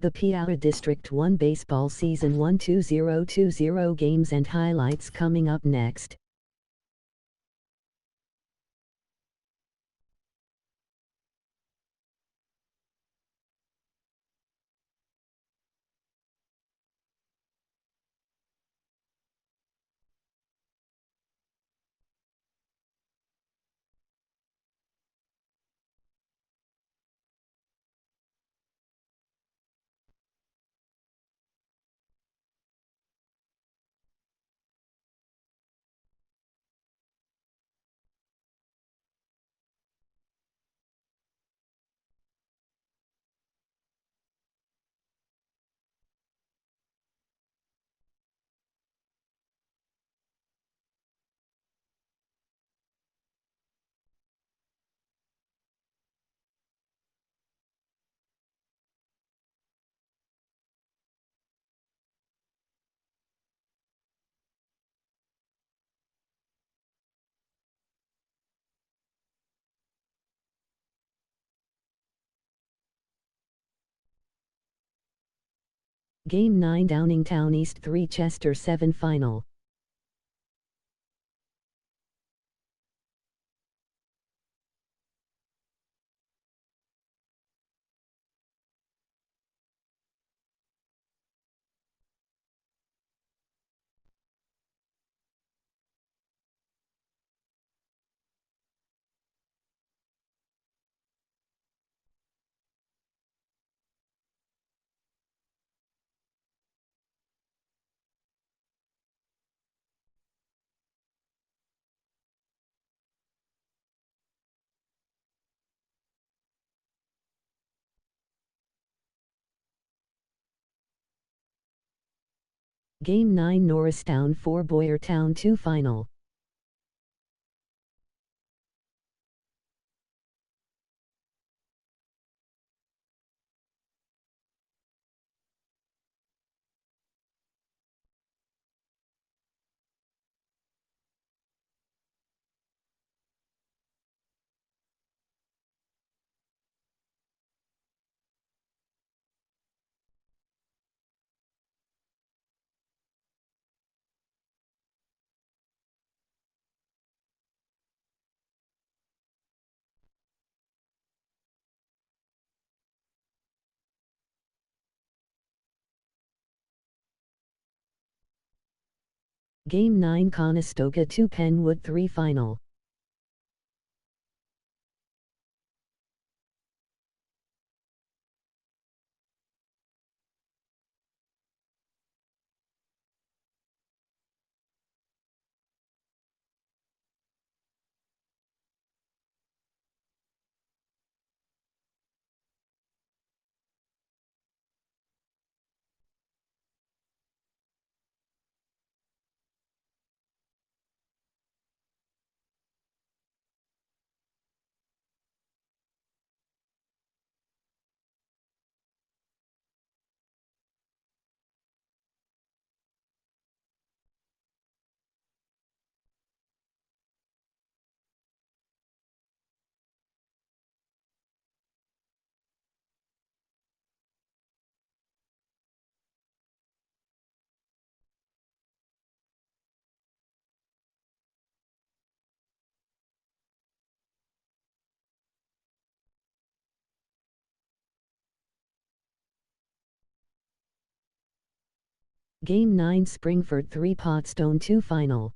The Piaa District 1 Baseball Season 1 2020 games and highlights coming up next. Game 9 Downingtown East 3 Chester 7 Final. Game 9 Norristown 4 Boyertown 2 Final. Game 9 Conestoga 2 Penwood 3 Final. Game 9 Springford 3 Pottstone 2 Final.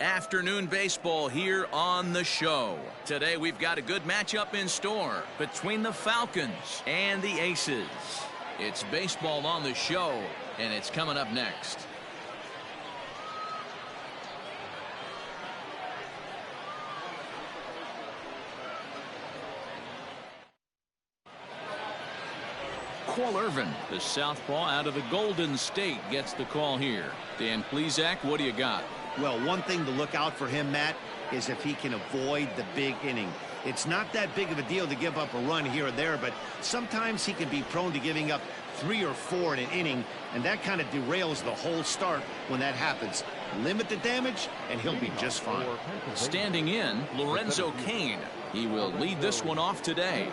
Afternoon baseball here on the show. Today we've got a good matchup in store between the Falcons and the Aces. It's baseball on the show, and it's coming up next. Cole Irvin, the southpaw out of the Golden State, gets the call here. Dan Plesac, what do you got? Well, one thing to look out for him, Matt, is if he can avoid the big inning. It's not that big of a deal to give up a run here or there, but sometimes he can be prone to giving up 3 or 4 in an inning, and that kind of derails the whole start when that happens. Limit the damage, and he'll be just fine. Standing in, Lorenzo Cain. He will lead this one off today.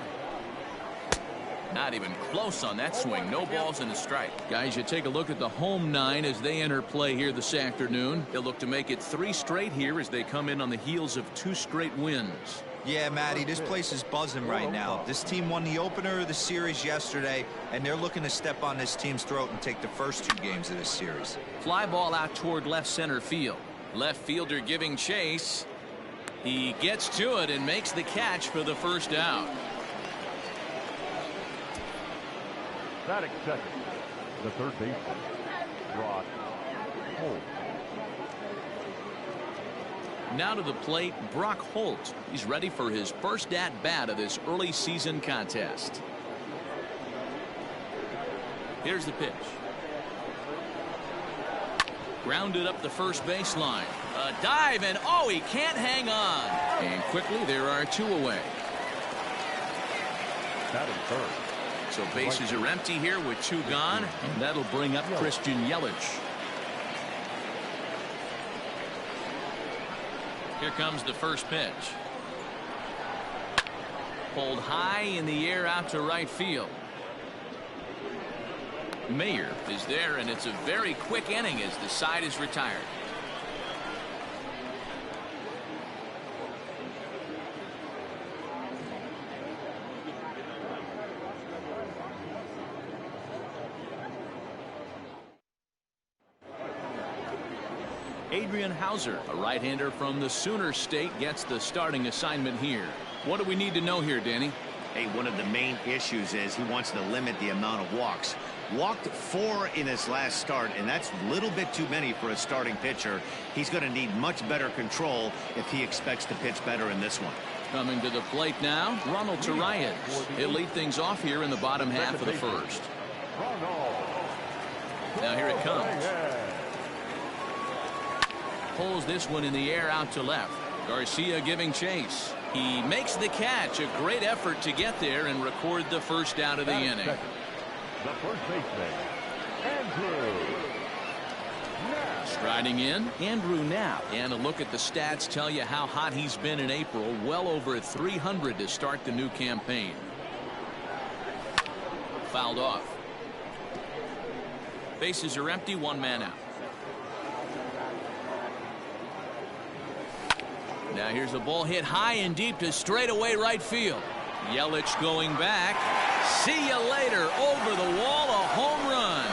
Not even close on that swing. No balls and a strike. Guys, you take a look at the home 9 as they enter play here this afternoon. They'll look to make it 3 straight here as they come in on the heels of 2 straight wins. Yeah, Matty, this place is buzzing right now. This team won the opener of the series yesterday, and they're looking to step on this team's throat and take the first 2 games of this series. Fly ball out toward left center field. Left fielder giving chase. He gets to it and makes the catch for the first out. Batting second, the third baseman, Brock Holt. Now to the plate, Brock Holt. He's ready for his first at-bat of this early season contest. Here's the pitch. Grounded up the first baseline. A dive, and oh, he can't hang on. And quickly, there are 2 away. Batting third. So bases are empty here with 2 gone, and that'll bring up Christian Yelich. Here comes the first pitch. Pulled high in the air out to right field. Mayer is there, and it's a very quick inning as the side is retired. Adrian Hauser, a right-hander from the Sooner State, gets the starting assignment here. What do we need to know here, Danny? Hey, one of the main issues is he wants to limit the amount of walks. Walked 4 in his last start, and that's a little bit too many for a starting pitcher. He's going to need much better control if he expects to pitch better in this one. Coming to the plate now, Ronald Torreyes. He'll lead things off here in the bottom half of the first. Now here it comes. Pulls this one in the air out to left. Garcia giving chase. He makes the catch. A great effort to get there and record the first out of the inning. The first baseman, Andrew Knapp. Striding in, Andrew Knapp. And a look at the stats tell you how hot he's been in April. Well over 300 to start the new campaign. Fouled off. Bases are empty, 1 man out. Now here's a ball hit high and deep to straightaway right field. Yelich going back. See you later. Over the wall, a home run.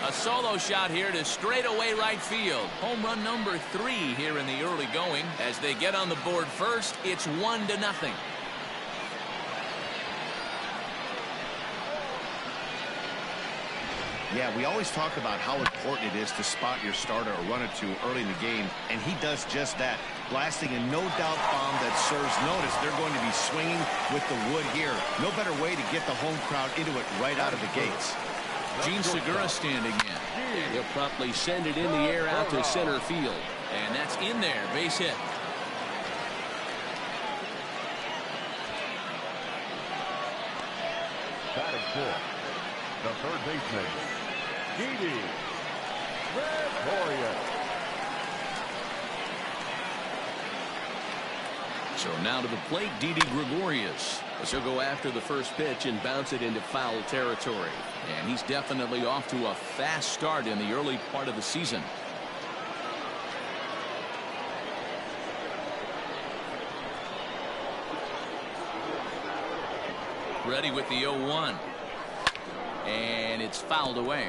A solo shot here to straightaway right field. Home run number 3 here in the early going. As they get on the board first, it's 1-0. Yeah, we always talk about how important it is to spot your starter or run it to early in the game, and he does just that, blasting a no-doubt bomb that serves notice. They're going to be swinging with the wood here. No better way to get the home crowd into it right out of the gates. Gene Segura standing in. And he'll promptly send it in the air out to center field. And that's in there, base hit. Batting fourth, the third baseman, Didi Gregorius. So now to the plate, Didi Gregorius. He'll go after the first pitch and bounce it into foul territory. And he's definitely off to a fast start in the early part of the season. Ready with the 0-1. And it's fouled away.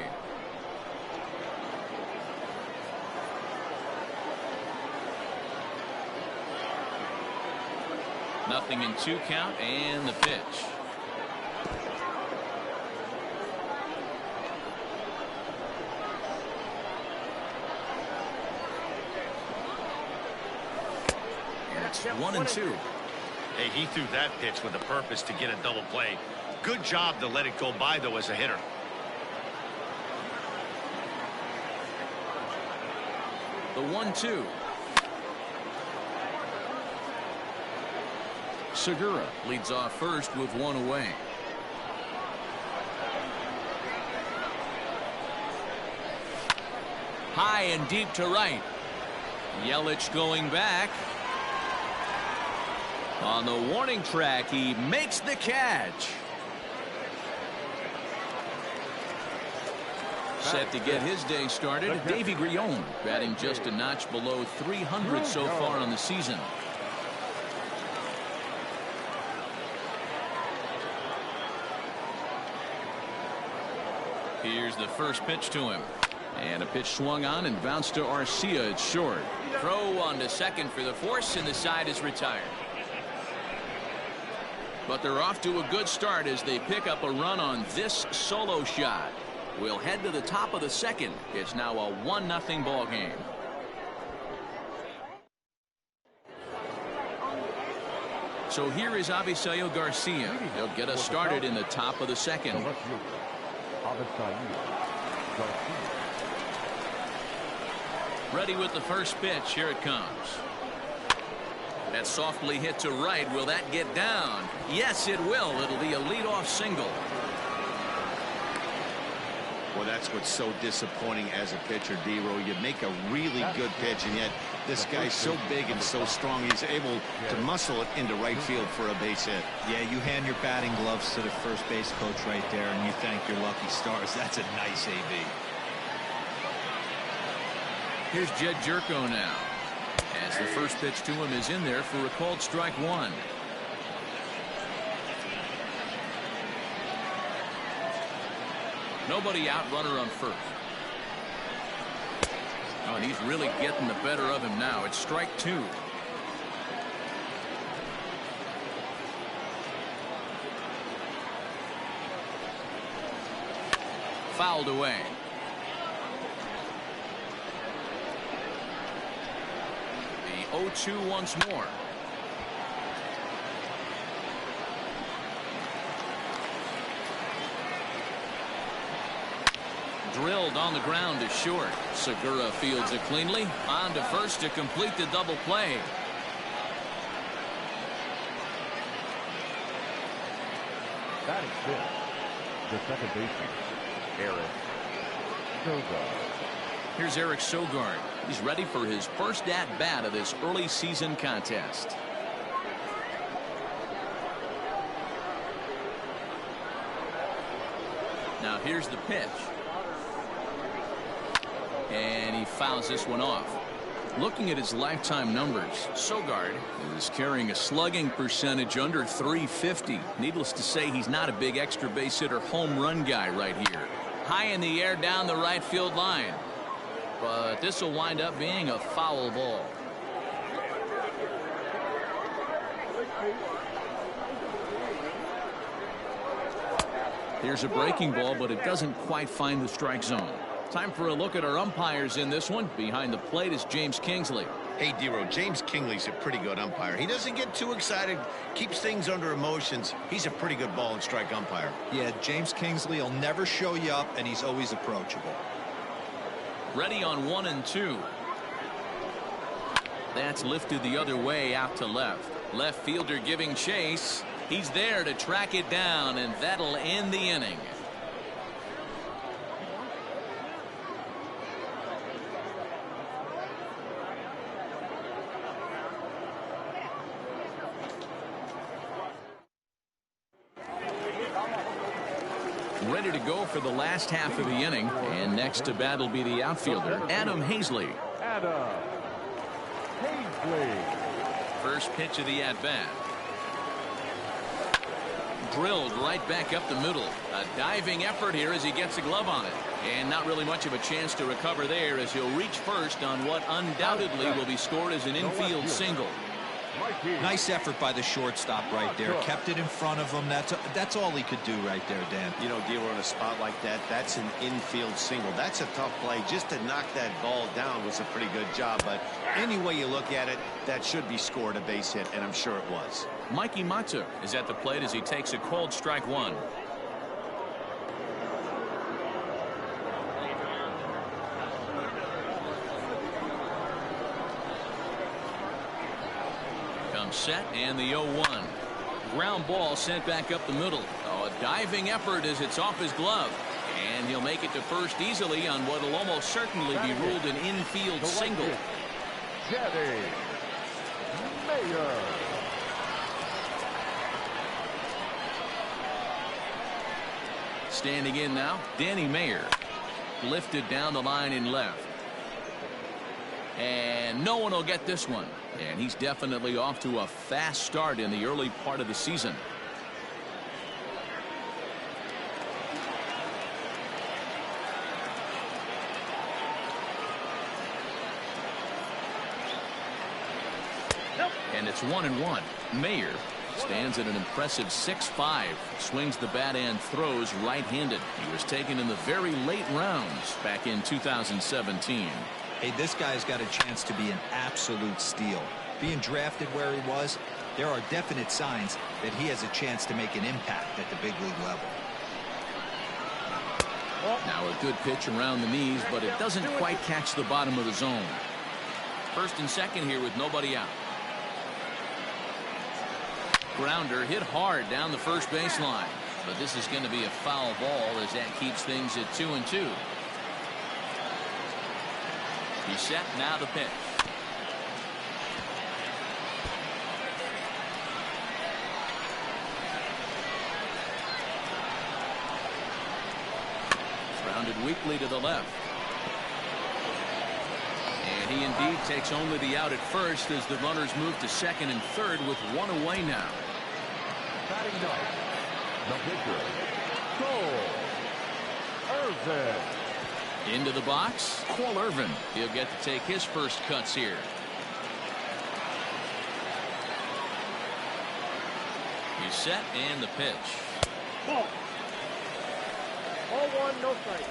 Nothing in 2 count, and the pitch. And it's 1-2. Hey, he threw that pitch with a purpose to get a double play. Good job to let it go by, though, as a hitter. The 1-2. Segura leads off first with 1 away. High and deep to right. Yelich going back. On the warning track, he makes the catch. Set to get his day started, Davy Grion, batting just a notch below 300 so far on the season. Here's the first pitch to him. And a pitch swung on and bounced to Arcia. It's short. Throw on to second for the force, and the side is retired. But they're off to a good start as they pick up a run on this solo shot. We'll head to the top of the second. It's now a 1-0 ball game. So here is Avisail Garcia. He'll get us started in the top of the second. Ready with the first pitch. Here it comes. That softly hit to right. Will that get down? Yes, it will. It'll be a leadoff single. Well, that's what's so disappointing as a pitcher, D-Row. You make a really good pitch, and yet this guy's so big and so strong, he's able to muscle it into right field for a base hit. Yeah, you hand your batting gloves to the first base coach right there, and you thank your lucky stars. That's a nice AB. Here's Jed Jerko now, as the first pitch to him is in there for a called strike 1. Nobody out, runner on first. Oh, and he's really getting the better of him now. It's strike 2. Fouled away. The 0-2 once more. Drilled on the ground to short. Segura fields it cleanly. On to first to complete the double play. That is fifth. The second baseman, Eric Sogard. Here's Eric Sogard. He's ready for his first at-bat of this early season contest. Now here's the pitch. And he fouls this one off. Looking at his lifetime numbers, Sogard is carrying a slugging percentage under 350. Needless to say, he's not a big extra base hitter home run guy right here. High in the air down the right field line. But this will wind up being a foul ball. Here's a breaking ball, but it doesn't quite find the strike zone. Time for a look at our umpires in this one. Behind the plate is James Kingsley. Hey, D-Row, James Kingsley's a pretty good umpire. He doesn't get too excited, keeps things under emotions. He's a pretty good ball and strike umpire. Yeah, James Kingsley will never show you up, and he's always approachable. Ready on 1 and 2. That's lifted the other way out to left. Left fielder giving chase. He's there to track it down, and that'll end the inning. Ready to go for the last half of the inning, and next to bat will be the outfielder, Adam Hazley. Adam Hazley. First pitch of the at-bat. drilled right back up the middle. A diving effort here as he gets a glove on it. And not really much of a chance to recover there as he'll reach first on what undoubtedly will be scored as an infield single. Nice effort by the shortstop right there. Kept it in front of him. That's all he could do right there, Dan. You know, dealer on a spot like that, that's an infield single. That's a tough play. Just to knock that ball down was a pretty good job. But any way you look at it, that should be scored a base hit, and I'm sure it was. Mikey Matsu is at the plate as he takes a called strike one. Set and the 0-1. Ground ball sent back up the middle. Oh, a diving effort as it's off his glove. And he'll make it to first easily on what will almost certainly be ruled an infield single. Standing in now, Danny Mayer. Lifted down the line in left. And no one will get this one. And he's definitely off to a fast start in the early part of the season. And it's 1-1. Mayer stands at an impressive 6'5", swings the bat and throws right-handed. He was taken in the very late rounds back in 2017. Hey, this guy's got a chance to be an absolute steal. Being drafted where he was, there are definite signs that he has a chance to make an impact at the big league level. Now a good pitch around the knees, but it doesn't quite catch the bottom of the zone. First and second here with nobody out. Grounder hit hard down the first baseline, but this is going to be a foul ball as that keeps things at 2-2. He's set, now the pitch. Grounded weakly to the left. And he indeed takes only the out at first as the runners move to second and third with one away now. Batting ninth, the pitcher, Cole Irvin. Into the box, Cole Irvin. He'll get to take his first cuts here. He's set and the pitch. Ball. 0-1, no strike.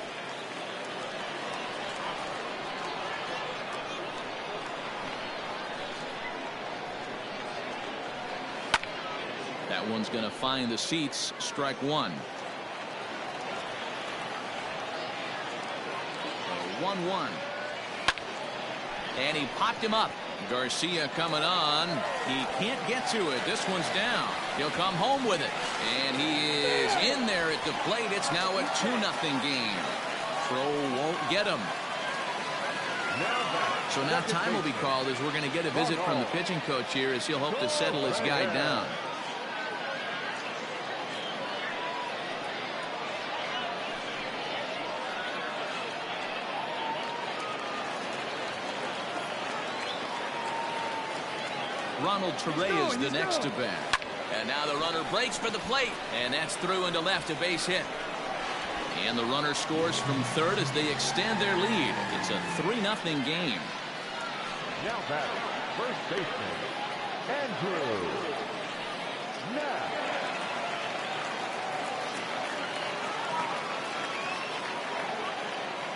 That one's going to find the seats. Strike one. 1-1. And he popped him up. Garcia coming on. He can't get to it. This one's down. He'll come home with it. And he is in there at the plate. It's now a 2-0 game. Throw won't get him. So now time will be called as we're going to get a visit from the pitching coach here as he'll hope to settle his guy down. Ronald Torre is the next to bat. And now the runner breaks for the plate. And that's through into left, a base hit. And the runner scores from third as they extend their lead. It's a 3-0 game. Now batting, first baseman, Andrew Knapp.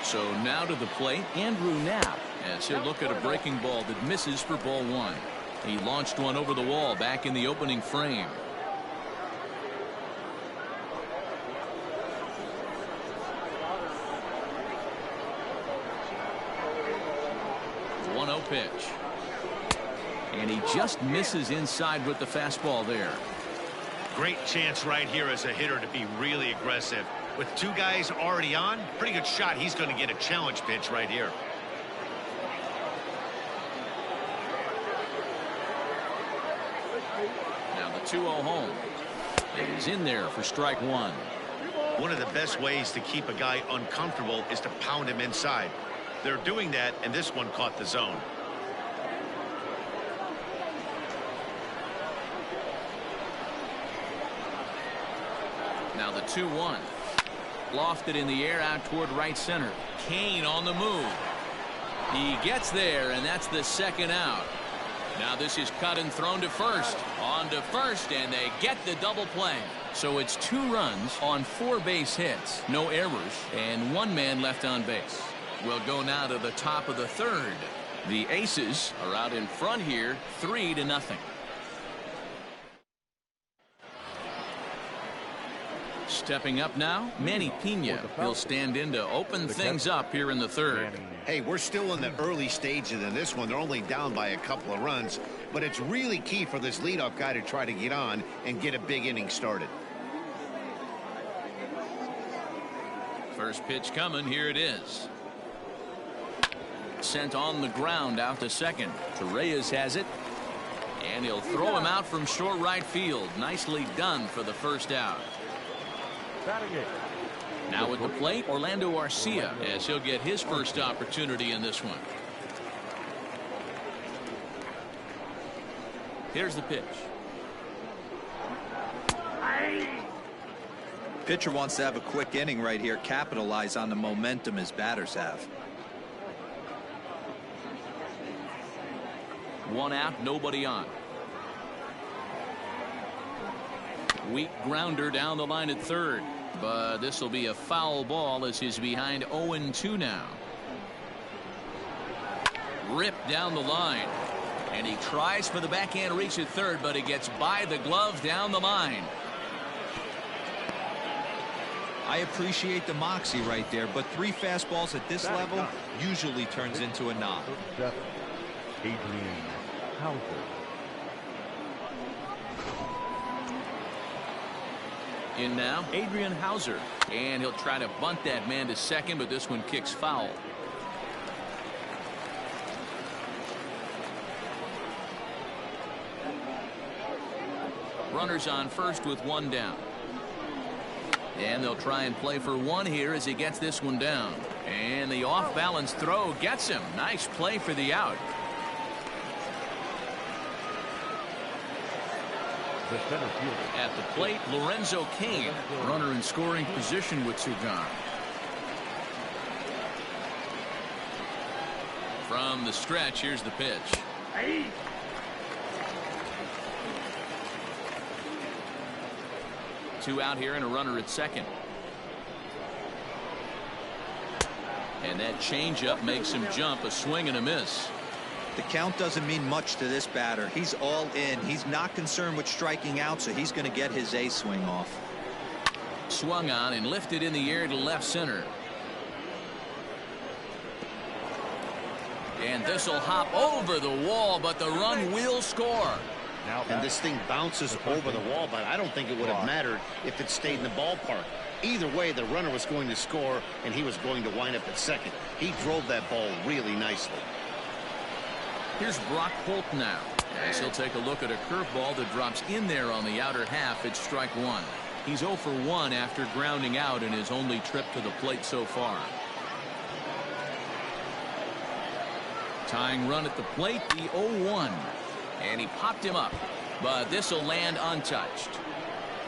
So now to the plate, Andrew Knapp, as he'll look at a breaking ball that misses for ball one. He launched one over the wall back in the opening frame. 1-0 pitch. And he just misses inside with the fastball there. Great chance right here as a hitter to be really aggressive. With two guys already on, pretty good shot. He's going to get a challenge pitch right here. Now the 2-0 home. And he's in there for strike one. One of the best ways to keep a guy uncomfortable is to pound him inside. They're doing that, and this one caught the zone. 2-1. Lofted in the air out toward right center. Kane on the move. He gets there, and that's the second out. Now this is cut and thrown to first. On to first, and they get the double play. So it's 2 runs on 4 base hits. No errors, and 1 man left on base. We'll go now to the top of the 3rd. The Aces are out in front here, 3-0. Stepping up now, Manny Piaa. He'll stand in to open things up here in the 3rd. Hey, we're still in the early stages of this one. They're only down by a couple of runs, but it's really key for this leadoff guy to try to get on and get a big inning started. First pitch coming. Here it is. Sent on the ground out to second. Reyes has it, and he'll throw him out from short right field. Nicely done for the first out. Now at the plate, Orlando Arcia, as he'll get his first opportunity in this one. Here's the pitch. Pitcher wants to have a quick inning right here, capitalize on the momentum his batters have. 1 out, nobody on. Weak grounder down the line at 3rd. But this will be a foul ball as he's behind 0-2 now. Ripped down the line. And he tries for the backhand reach at 3rd, but he gets by the glove down the line. I appreciate the moxie right there, but 3 fastballs at this level usually turns into a knock. Adrian Hauser. In now, Adrian Hauser. And he'll try to bunt that man to second, but this one kicks foul. Runners on first with 1 down. And they'll try and play for 1 here as he gets this one down. And the off-balance throw gets him. Nice play for the out. At the plate, Lorenzo Cain, runner in scoring position with 2 gone. From the stretch, here's the pitch. 2 out here and a runner at second. And that changeup makes him jump. A swing and a miss. The count doesn't mean much to this batter. He's all in. He's not concerned with striking out, so he's going to get his A swing off. Swung on and lifted in the air to left center. And this will hop over the wall, but the run will score. And this thing bounces over the wall, but I don't think it would have mattered if it stayed in the ballpark. Either way, the runner was going to score, and he was going to wind up at second. He drove that ball really nicely. Here's Brock Holt now, as he'll take a look at a curveball that drops in there on the outer half. It's strike 1. He's 0 for 1 after grounding out in his only trip to the plate so far. Tying run at the plate, the 0-1. And he popped him up, but this will land untouched.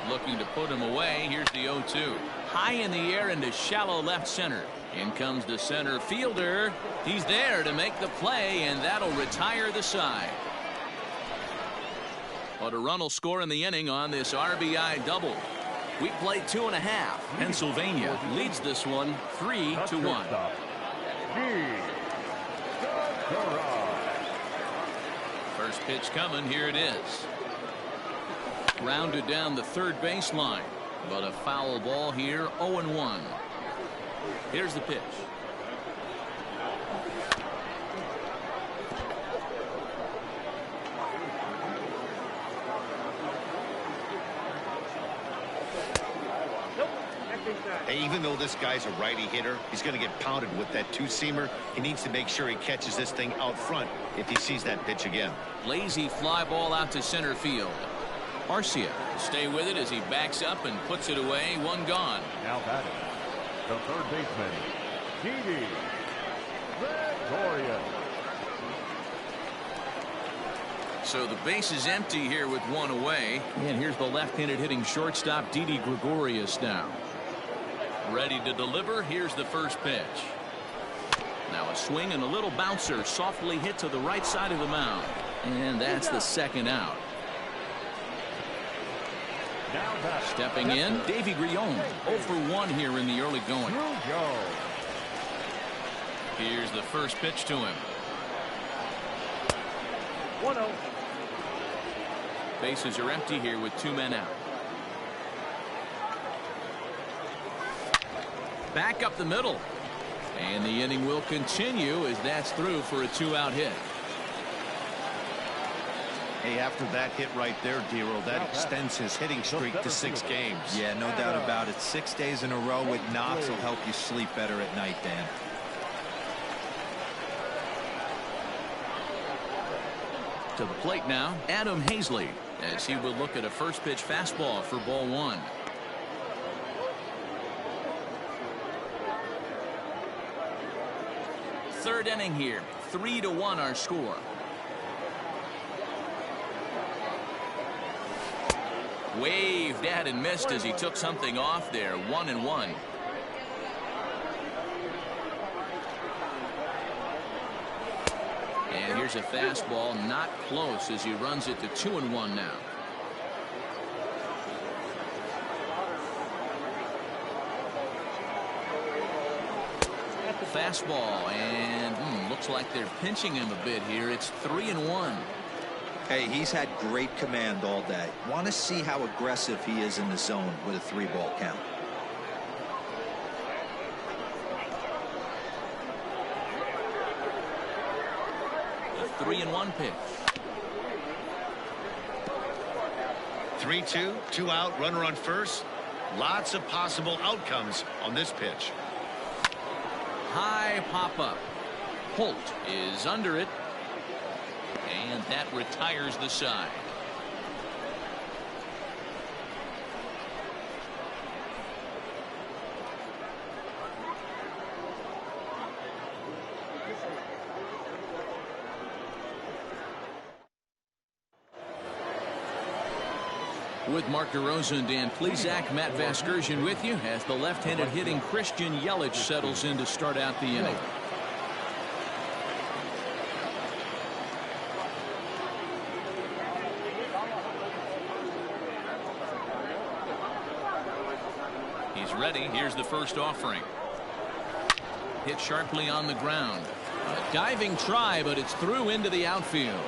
Looking to put him away. Here's the 0-2. High in the air into shallow left center. In comes the center fielder. He's there to make the play, and that'll retire the side. But a run will score in the inning on this RBI double. We played 2.5. Pennsylvania leads this one 3-1. First pitch coming. Here it is. Rounded down the 3rd baseline, but a foul ball here. 0-1. Here's the pitch. Hey, even though this guy's a righty hitter, he's going to get pounded with that 2-seamer. He needs to make sure he catches this thing out front if he sees that pitch again. Lazy fly ball out to center field. Arcia stay with it as he backs up and puts it away. 1 gone. Now batting, the 3rd baseman, Didi Gregorius. So the base is empty here with one away. And here's the left-handed hitting shortstop, Didi Gregorius now. Ready to deliver. Here's the first pitch. Now a swing and a little bouncer softly hit to the right side of the mound. And that's the second out. Stepping in, Davy Grion, 0 for 1 here in the early going. Here's the first pitch to him. 1-0. Bases are empty here with 2 men out. Back up the middle. And the inning will continue as that's through for a 2-out hit. Hey, after that hit right there, Dero, that extends his hitting streak to 6 games. Yeah, no doubt about it. 6 days in a row with knocks will help you sleep better at night, Dan. To the plate now, Adam Hazley, as he will look at a first pitch fastball for ball 1. Third inning here, 3-1 our score. Waved at and missed as he took something off there. 1-1. And here's a fastball not close as he runs it to 2-1 now. Fastball, and looks like they're pinching him a bit here. It's 3-1. Hey, he's had great command all day. Want to see how aggressive he is in the zone with a 3-ball count. The 3-1 pitch. 3-2, 2 out, runner on first. Lots of possible outcomes on this pitch. High pop up. Holt is under it. And that retires the side. With Mark DeRosa and Dan Plesac, Matt Vasgersian with you as the left-handed hitting Christian Yelich settles in to start out the inning. He's ready. Here's the first offering. Hit sharply on the ground. A diving try, but it's through into the outfield.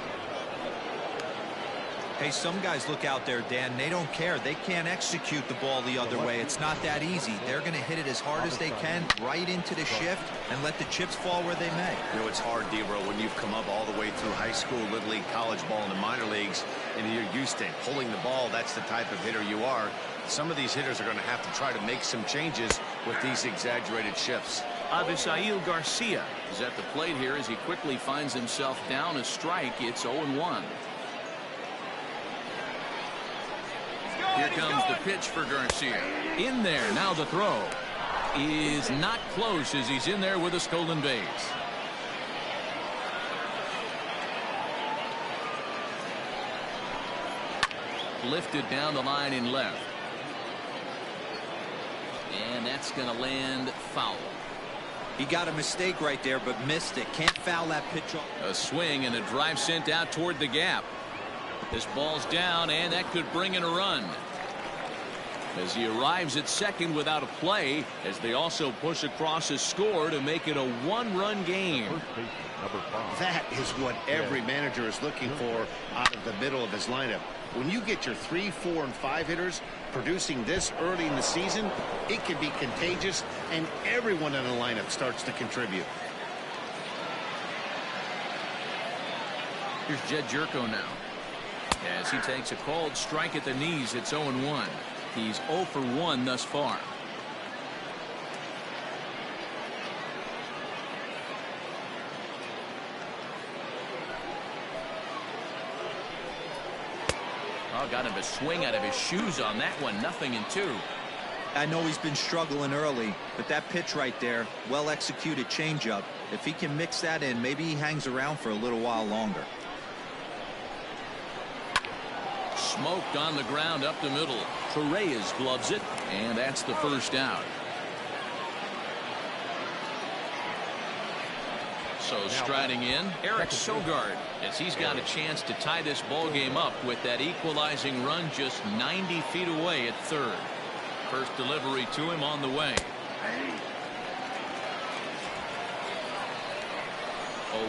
Hey, some guys look out there, Dan. They don't care. They can't execute the ball the other way. It's not that easy. They're going to hit it as hard as they can right into the shift and let the chips fall where they may. You know, it's hard, Dero, when you've come up all the way through high school, little league, college ball, and the minor leagues, and you're used to pulling the ball. That's the type of hitter you are. Some of these hitters are going to have to try to make some changes with these exaggerated shifts. Avisail Garcia is at the plate here as he quickly finds himself down a strike. It's 0-1. Here comes the pitch for Garcia. In there. Now the throw is not close as he's in there with a stolen base. Lifted down the line in left. And that's going to land foul. He got a mistake right there, but missed it. Can't foul that pitch off. A swing and a drive sent out toward the gap. This ball's down, and that could bring in a run. As he arrives at second without a play, as they also push across a score to make it a one-run game. That is what every manager is looking for out of the middle of his lineup. When you get your 3, 4, and 5 hitters producing this early in the season, it can be contagious, and everyone in the lineup starts to contribute. Here's Jed Jerko now. As he takes a called strike at the knees, it's 0-1. He's 0 for 1 thus far. Oh, got him a swing out of his shoes on that one. 0-2. I know he's been struggling early, but that pitch right there, well executed changeup. If he can mix that in, maybe he hangs around for a little while longer. Smoked on the ground up the middle. Torres gloves it, and that's the first out. So striding in, Eric Sogard, as he's got a chance to tie this ball game up with that equalizing run just 90 feet away at third. First delivery to him on the way.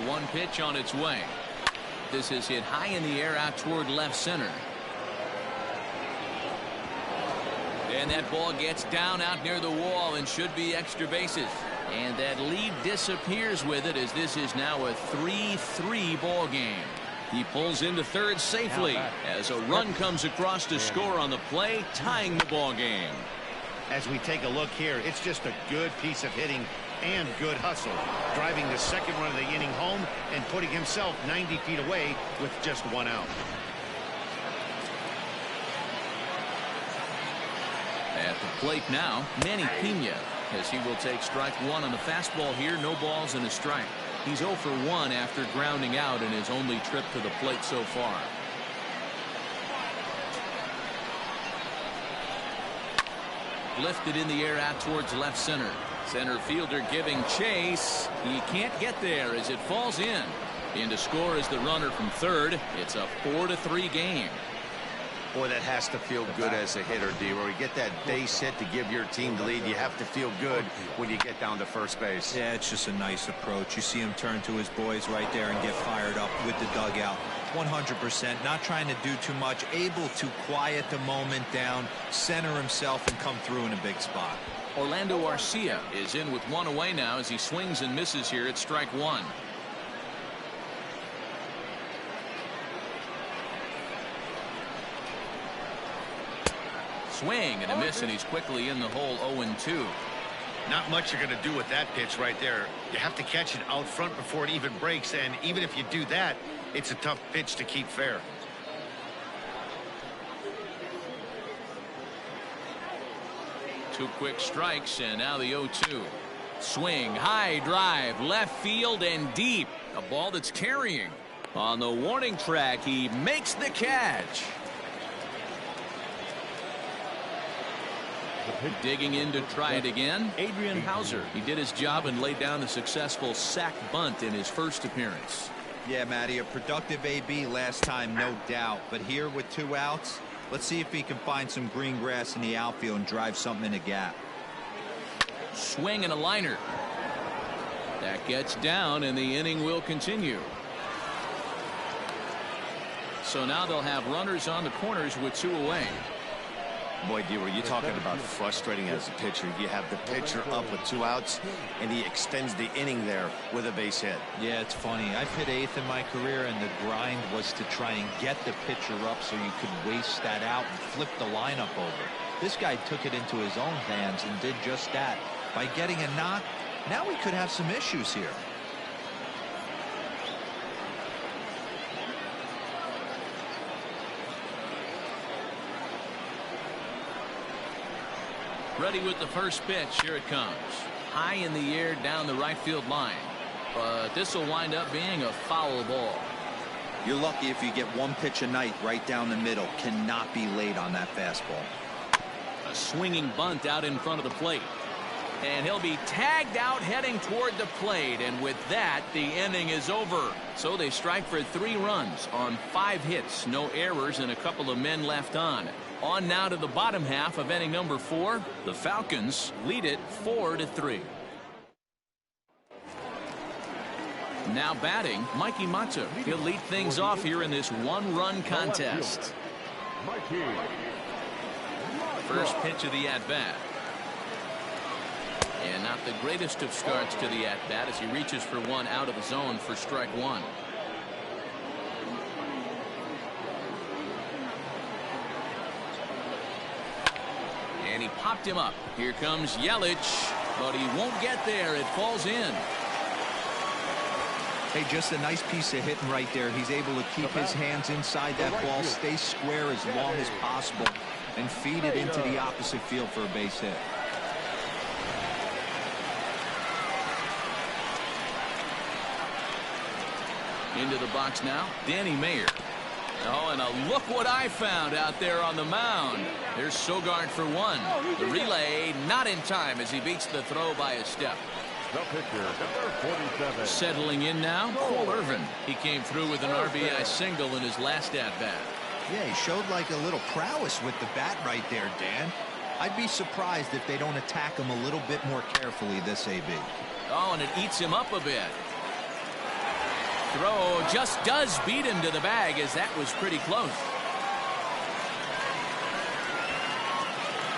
0-1 pitch on its way. This is hit high in the air out toward left center. And that ball gets down out near the wall and should be extra bases. And that lead disappears with it, as this is now a 3-3 ball game. He pulls into third safely as a run comes across to score on the play, tying the ball game. As we take a look here, it's just a good piece of hitting and good hustle, driving the second run of the inning home and putting himself 90 feet away with just one out. At the plate now, Manny Piaa, as he will take strike one on the fastball here. No balls and a strike. He's 0 for 1 after grounding out in his only trip to the plate so far. Lifted in the air out towards left center. Center fielder giving chase. He can't get there as it falls in. In to score is the runner from third. It's a 4-3 game. Boy, that has to feel good as a hitter, D. Where you get that base hit to give your team the lead, you have to feel good when you get down to first base. Yeah, it's just a nice approach. You see him turn to his boys right there and get fired up with the dugout. 100%, not trying to do too much, able to quiet the moment down, center himself, and come through in a big spot. Orlando Arcia is in with one away now as he swings and misses here at strike one. Swing and a miss, and he's quickly in the hole. 0-2. Not much you're going to do with that pitch right there. You have to catch it out front before it even breaks, and even if you do that, it's a tough pitch to keep fair. Two quick strikes, and now the 0-2. Swing, high drive, left field and deep. A ball that's carrying. On the warning track, he makes the catch. Digging in to try it again, Adrian Hauser. He did his job and laid down a successful sac bunt in his first appearance. Yeah, Matty, a productive AB last time, no doubt. But here with 2 outs, let's see if he can find some green grass in the outfield and drive something in the gap. Swing and a liner. That gets down, and the inning will continue. So now they'll have runners on the corners with 2 away. Boy, D, were you talking about frustrating as a pitcher? You have the pitcher up with 2 outs, and he extends the inning there with a base hit. Yeah, it's funny. I've hit 8th in my career, and the grind was to try and get the pitcher up so you could waste that out and flip the lineup over. This guy took it into his own hands and did just that. By getting a knock, now we could have some issues here. Ready with the first pitch. Here it comes. High in the air down the right field line. But this will wind up being a foul ball. You're lucky if you get 1 pitch a night right down the middle. Cannot be late on that fastball. A swinging bunt out in front of the plate. And he'll be tagged out heading toward the plate. And with that, the inning is over. So they strike for 3 runs on 5 hits. No errors and a couple of men left on. On now to the bottom half of inning number 4. The Falcons lead it 4-3. Now batting, Mikey Mata. He'll lead things off here in this 1-run contest. First pitch of the at-bat. And not the greatest of starts to the at-bat as he reaches for one out of the zone for strike 1. And he popped him up. Here comes Yelich, but he won't get there. It falls in. Hey, just a nice piece of hitting right there. He's able to keep his hands inside that ball, stay square as long as possible, and feed it into the opposite field for a base hit. Into the box now, Danny Mayer. Oh, and look what I found out there on the mound. There's Sogard for one. The relay not in time as he beats the throw by a step. The pitcher, number 47. Settling in now, Cole Irvin. He came through with an RBI single in his last at-bat. Yeah, he showed like a little prowess with the bat right there, Dan. I'd be surprised if they don't attack him a little bit more carefully this AB. Oh, and it eats him up a bit. Throw just does beat him to the bag as that was pretty close.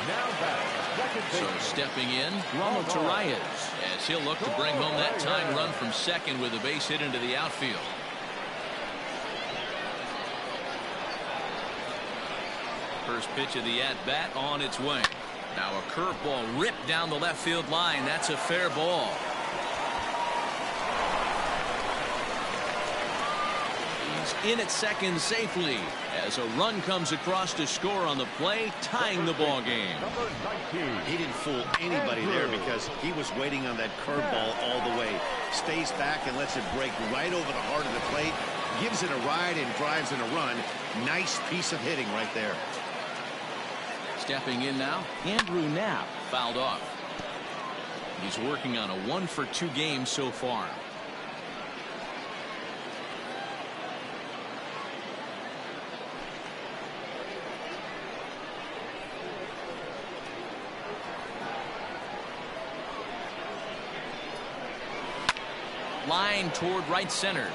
Now back. So stepping in, Ronald Torreyes, as he'll look to bring home that tying run from second with a base hit into the outfield. First pitch of the at-bat on its way. Now a curveball ripped down the left field line. That's a fair ball. He's in at second safely as a run comes across to score on the play, tying the ball game. Number 19. He didn't fool anybody there because he was waiting on that curveball all the way. Stays back and lets it break right over the heart of the plate. Gives it a ride and drives in a run. Nice piece of hitting right there. Stepping in now, Andrew Knapp fouled off. He's working on a 1-for-2 game so far. Line toward right center.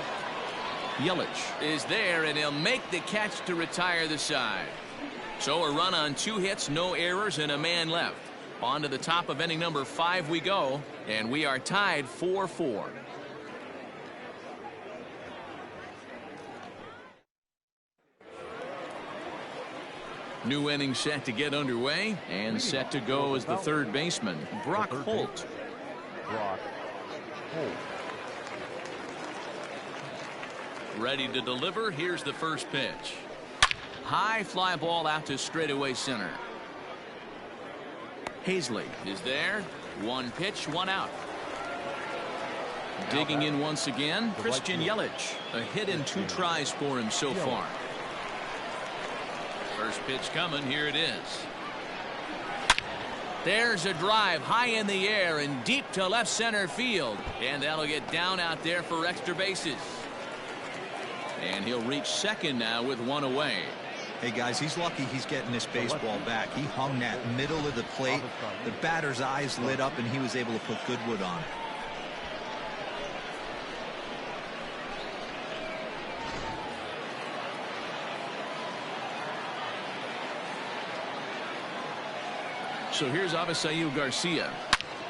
Yelich is there, and he'll make the catch to retire the side. So a run on 2 hits, no errors, and a man left. On to the top of inning number 5 we go, and we are tied 4-4. New inning set to get underway, and set to go is the third baseman, Brock Holt. Brock Holt. Ready to deliver. Here's the first pitch. High fly ball out to straightaway center. Hazley is there. 1 pitch, 1 out. Digging in once again, Christian Yelich. A hit in 2 tries for him so far. First pitch coming. Here it is. There's a drive high in the air and deep to left center field. And that'll get down out there for extra bases. And he'll reach second now with 1 away. Hey guys, he's lucky he's getting this baseball back. He hung that middle of the plate. The batter's eyes lit up and he was able to put Goodwood on. So here's Avisail Garcia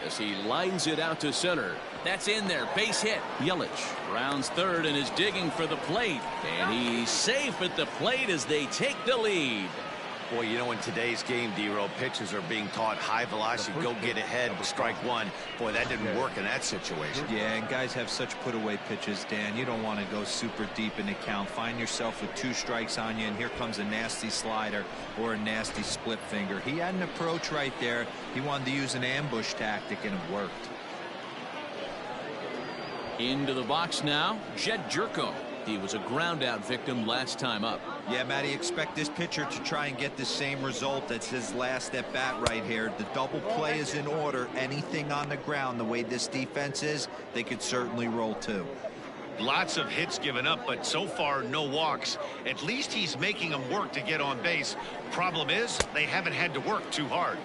as he lines it out to center. That's in there. Base hit. Yelich rounds third and is digging for the plate. And he's safe at the plate as they take the lead. Boy, you know, in today's game, D-Row, pitchers are being taught high velocity, go get ahead, strike one. Boy, that didn't work in that situation. Yeah, and guys have such put-away pitches, Dan. You don't want to go super deep in the count. Find yourself with 2 strikes on you, and here comes a nasty slider or a nasty split finger. He had an approach right there. He wanted to use an ambush tactic, and it worked. Into the box now, Jed Jerko. He was a ground-out victim last time up. Yeah, Matty, expect this pitcher to try and get the same result. That's his last at-bat right here. The double play is in order. Anything on the ground, the way this defense is, they could certainly roll 2. Lots of hits given up, but so far no walks. At least he's making them work to get on base. Problem is, they haven't had to work too hard.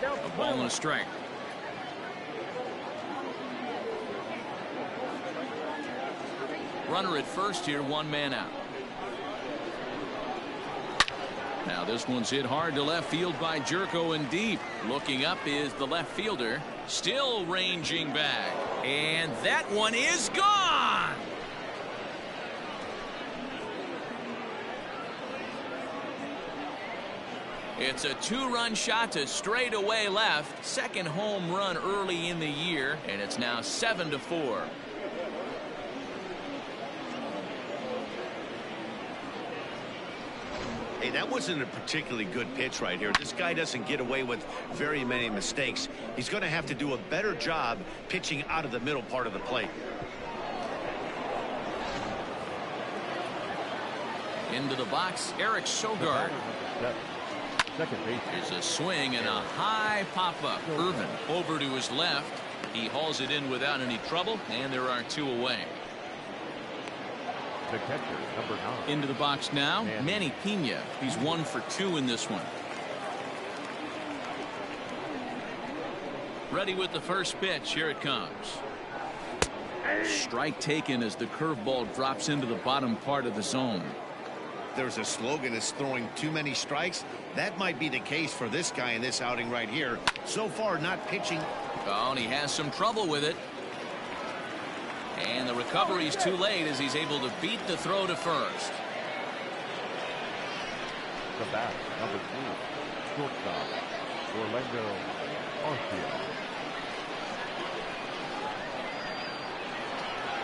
A ball and a strike. Runner at first here, 1 man out. Now this one's hit hard to left field by Jerko and deep. Looking up is the left fielder, still ranging back, and that one is gone. It's a 2-run shot to straightaway left. Second home run early in the year, and it's now 7-4. Hey, that wasn't a particularly good pitch right here. This guy doesn't get away with very many mistakes. He's going to have to do a better job pitching out of the middle part of the plate. Into the box, Eric Sogard. Second base. There's a swing and a high pop-up. Irvin over to his left. He hauls it in without any trouble, and there are 2 away. The catcher, number 9. Into the box now, Manny Piaa. He's 1 for 2 in this one. Ready with the first pitch. Here it comes. Strike taken as the curveball drops into the bottom part of the zone. There's a slogan that's throwing too many strikes. That might be the case for this guy in this outing right here. So far, not pitching. Oh, and he has some trouble with it. And the recovery's too late as he's able to beat the throw to first. The bat, number 2, shortstop, Orlando Arcia.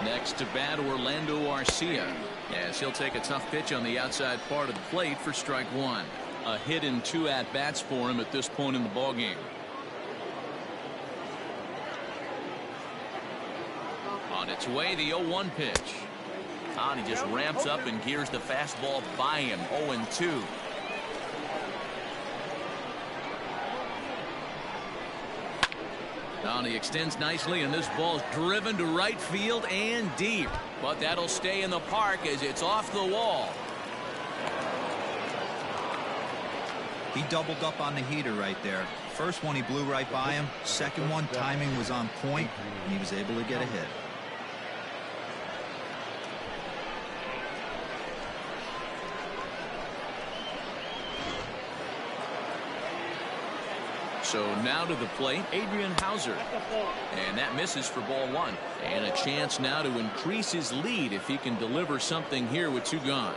Next to bat, Orlando Arcia. As he'll take a tough pitch on the outside part of the plate for strike 1. A hit in 2 at-bats for him at this point in the ballgame. On its way, the 0-1 pitch. And he just ramps up and gears the fastball by him. 0-2. Now he extends nicely, and this ball's driven to right field and deep. But that'll stay in the park as it's off the wall. He doubled up on the heater right there. First one he blew right by him. Second one, timing was on point, and he was able to get a hit. So now to the plate, Adrian Hauser. And that misses for ball 1. And a chance now to increase his lead if he can deliver something here with 2 gone.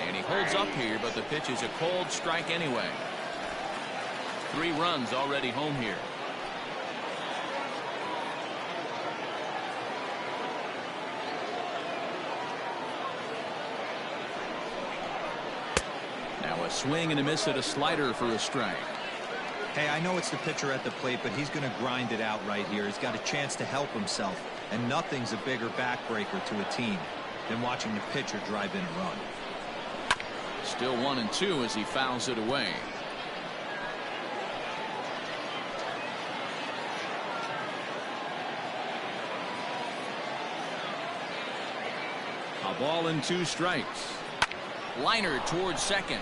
And he holds up here, but the pitch is a cold strike anyway. 3 runs already home here. Now a swing and a miss at a slider for a strike. Hey, I know it's the pitcher at the plate, but he's going to grind it out right here. He's got a chance to help himself, and nothing's a bigger backbreaker to a team than watching the pitcher drive in a run. Still 1-2 as he fouls it away. A ball and 2 strikes. Liner towards second.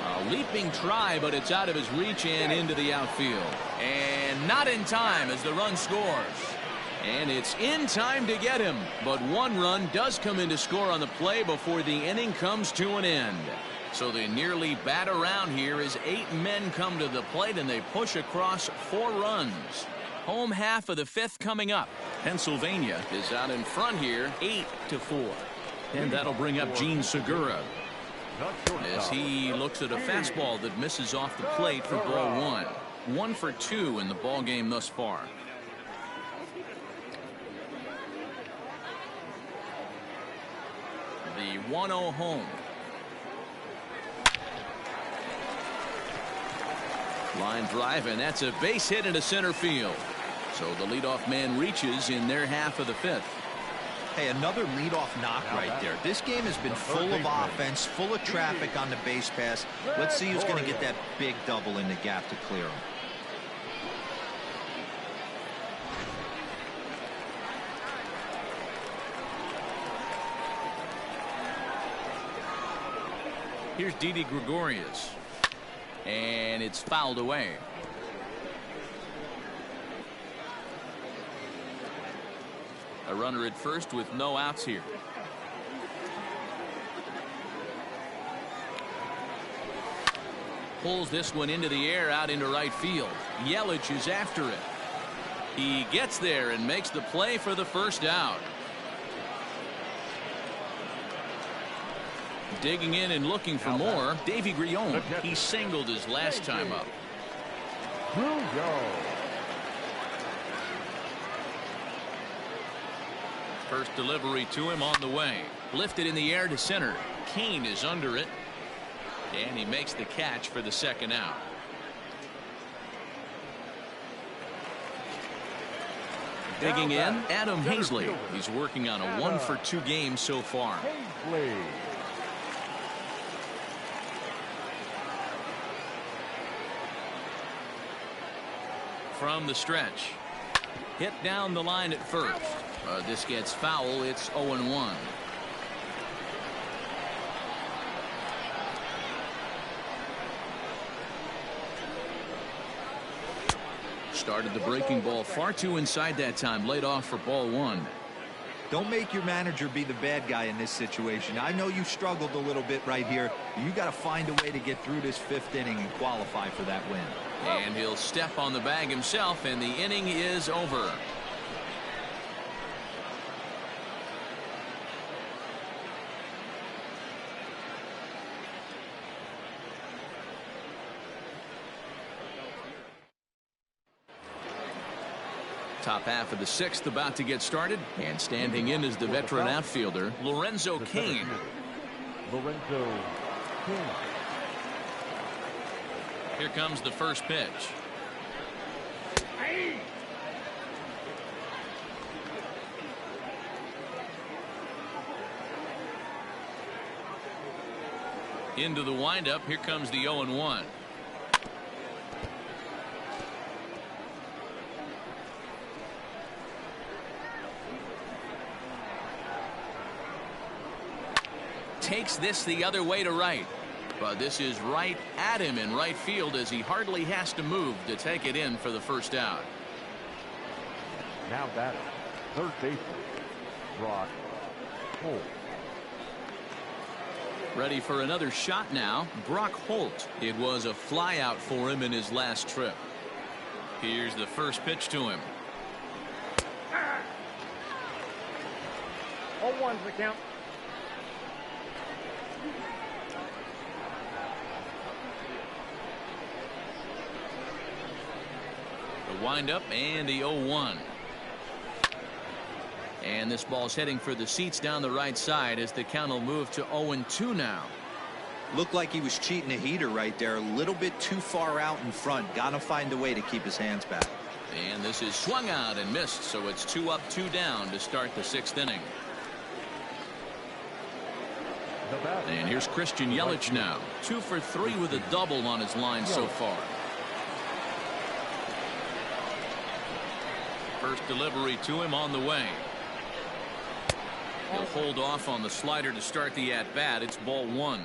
A leaping try, but it's out of his reach and into the outfield. And not in time as the run scores. And it's in time to get him. But 1 run does come in to score on the play before the inning comes to an end. So they nearly bat around here as 8 men come to the plate and they push across 4 runs. Home half of the 5th coming up. Pennsylvania is out in front here 8-4. And that'll bring up Gene Segura as he looks at a fastball that misses off the plate for ball 1. 1 for 2 in the ball game thus far. The 1-0 home. Line drive, and that's a base hit into center field. So the leadoff man reaches in their half of the 5th. Hey, another leadoff knock right there. This game has been full of offense, full of traffic on the base pass. Let's see who's going to get that big double in the gap to clear him. Here's Didi Gregorius. And it's fouled away. A runner at first with no outs here. Pulls this one into the air out into right field. Yelich is after it. He gets there and makes the play for the first out. Digging in and looking for more, Davy Grion. He singled his last time up. First delivery to him on the way. Lifted in the air to center. Kane is under it. And he makes the catch for the second out. Digging in, Adam Hazley. He's working on a 1-for-2 game so far. From the stretch. Hit down the line at first. This gets foul. It's 0-1. Started the breaking ball far too inside that time. Laid off for ball 1. Don't make your manager be the bad guy in this situation. I know you struggled a little bit right here. You got to find a way to get through this 5th inning and qualify for that win. And he'll step on the bag himself, and the inning is over. Top half of the 6th about to get started, and standing in is the veteran outfielder Lorenzo Cain. Here comes the first pitch. Into the windup. Here comes the 0-1. Takes this the other way to right. But this is right at him in right field as he hardly has to move to take it in for the first out. Now batter, third baseman, Brock Holt. Ready for another shot now. Brock Holt. It was a fly out for him in his last trip. Here's the first pitch to him. 0-1's the count. The windup and the 0-1. And this ball's heading for the seats down the right side as the count will move to 0-2 now. Looked like he was cheating a heater right there. A little bit too far out in front. Gotta find a way to keep his hands back. And this is swung out and missed, so it's 2 up, 2 down to start the 6th inning. And here's Christian Yelich now. 2 for 3 with a double on his line so far. First delivery to him on the way. He'll hold off on the slider to start the at-bat. It's ball 1.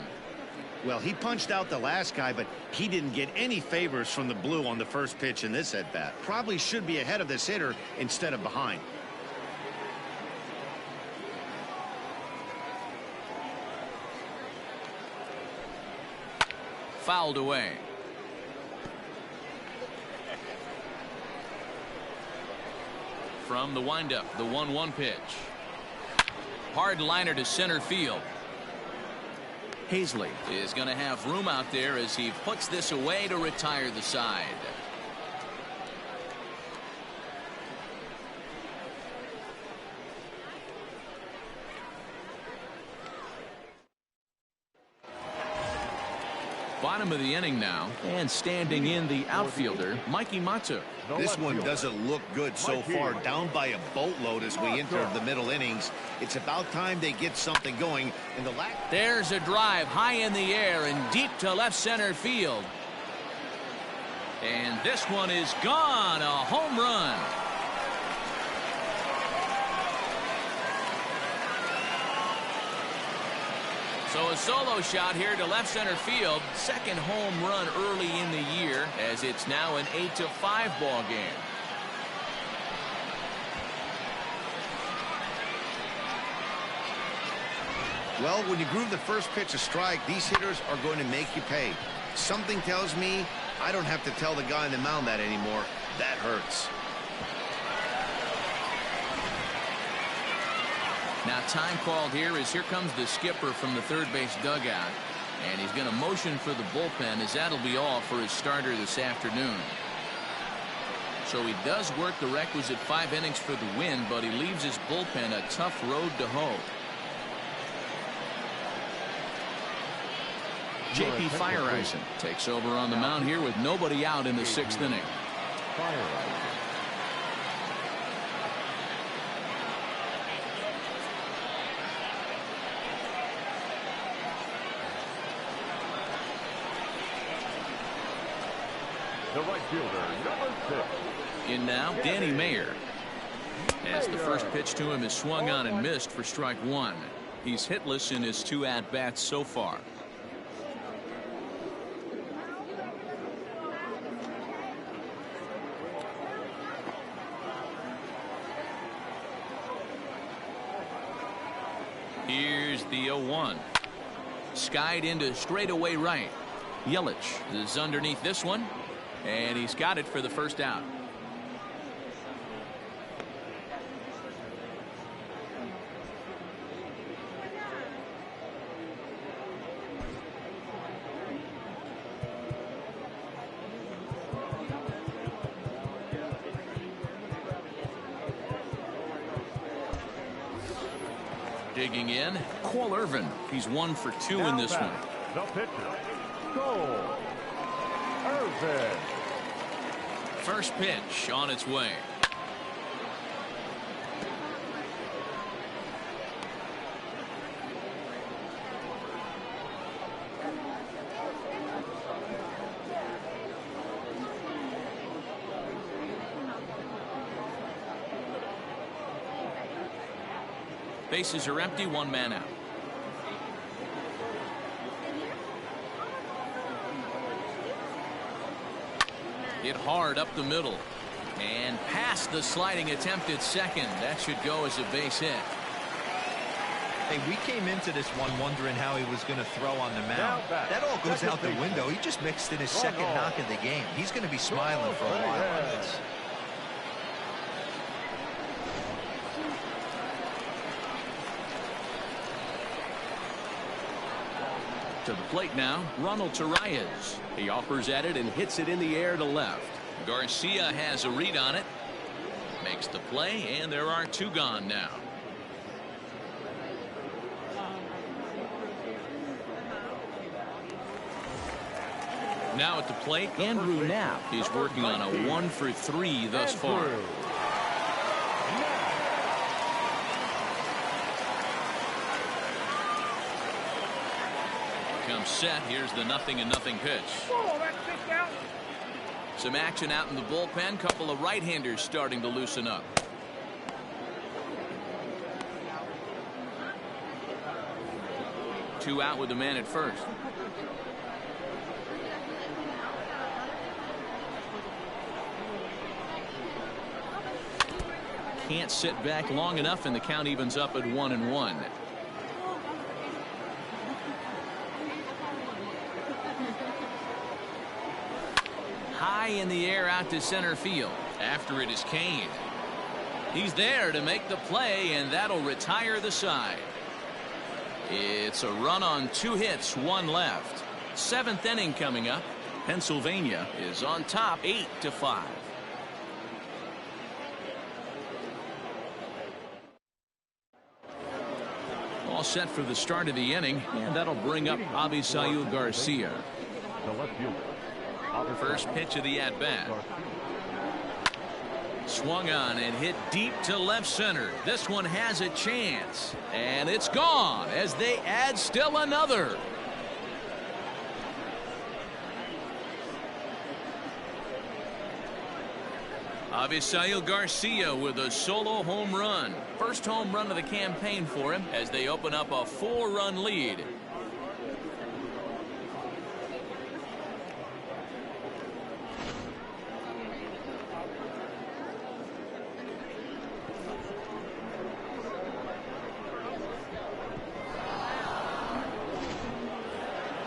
Well, he punched out the last guy, but he didn't get any favors from the blue on the first pitch in this at-bat. Probably should be ahead of this hitter instead of behind. Fouled away. From the windup, the 1-1 pitch. Hard liner to center field. Hazley is going to have room out there as he puts this away to retire the side. Bottom of the inning now, and standing in the outfielder Mikey Matsu. This one doesn't look good so far. Down by a boatload as we enter the middle innings. It's about time they get something going in the last. There's a drive high in the air and deep to left center field. And this one is gone. A home run. So a solo shot here to left center field. Second home run early in the year as it's now an 8-5 ball game. Well, when you groove the first pitch a strike, these hitters are going to make you pay. Something tells me I don't have to tell the guy on the mound that anymore. That hurts. Now time called here as here comes the skipper from the third base dugout. And he's going to motion for the bullpen as that'll be all for his starter this afternoon. So he does work the requisite 5 innings for the win, but he leaves his bullpen a tough road to hoe. J.P. Fireisen takes over on the mound here with nobody out in the 6th inning. The right fielder, number 6. In now, Danny Mayer. As the first pitch to him is swung on and missed for strike 1. He's hitless in his 2 at-bats so far. Here's the 0-1. Skied into straightaway right. Yelich is underneath this one, and he's got it for the first out. Digging in, Cole Irvin. He's 1 for 2 in this one. The pitcher, Cole Irvin. First pitch on its way. Bases are empty, 1 man out. Hit hard up the middle and past the sliding attempt at second. That should go as a base hit. Hey, we came into this one wondering how he was going to throw on the mound. That all goes out the window. He just mixed in his second knock of the game. He's going to be smiling for a while on this. To the plate now, Ronald Torreyes. He offers at it and hits it in the air to left. Garcia has a read on it. Makes the play, and there are 2 gone now. Now at the plate, Andrew Knapp. He's working on a 1 for 3 thus far. Comes set. Here's the 0-0 pitch. Some action out in the bullpen. Couple of right-handers starting to loosen up. Two out with the man at first. Can't sit back long enough, and the count evens up at 1-1. High in the air out to center field. After it is Kane. He's there to make the play, and that'll retire the side. It's a run on 2 hits, 1 left. 7th inning coming up. Pennsylvania is on top 8-5. All set for the start of the inning, and that'll bring up Avisail Garcia. The left fielder. First pitch of the at-bat. Swung on and hit deep to left center. This one has a chance, and it's gone as they add still another. Avisail Garcia with a solo home run. First home run of the campaign for him as they open up a 4-run lead.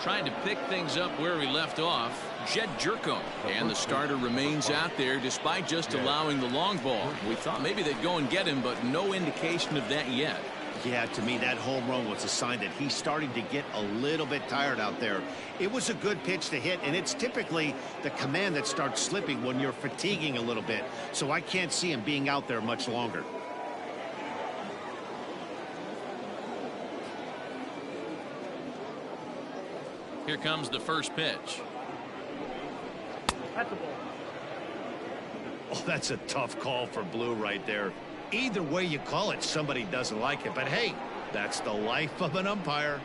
Trying to pick things up where we left off, Jed Jerko, and the starter remains out there despite just allowing the long ball. We thought maybe they'd go and get him, but no indication of that yet. Yeah, to me that home run was a sign that he's starting to get a little bit tired out there. It was a good pitch to hit, and it's typically the command that starts slipping when you're fatiguing a little bit. So I can't see him being out there much longer. Here comes the first pitch. Oh, that's a tough call for Blue right there. Either way you call it, somebody doesn't like it. But hey, that's the life of an umpire.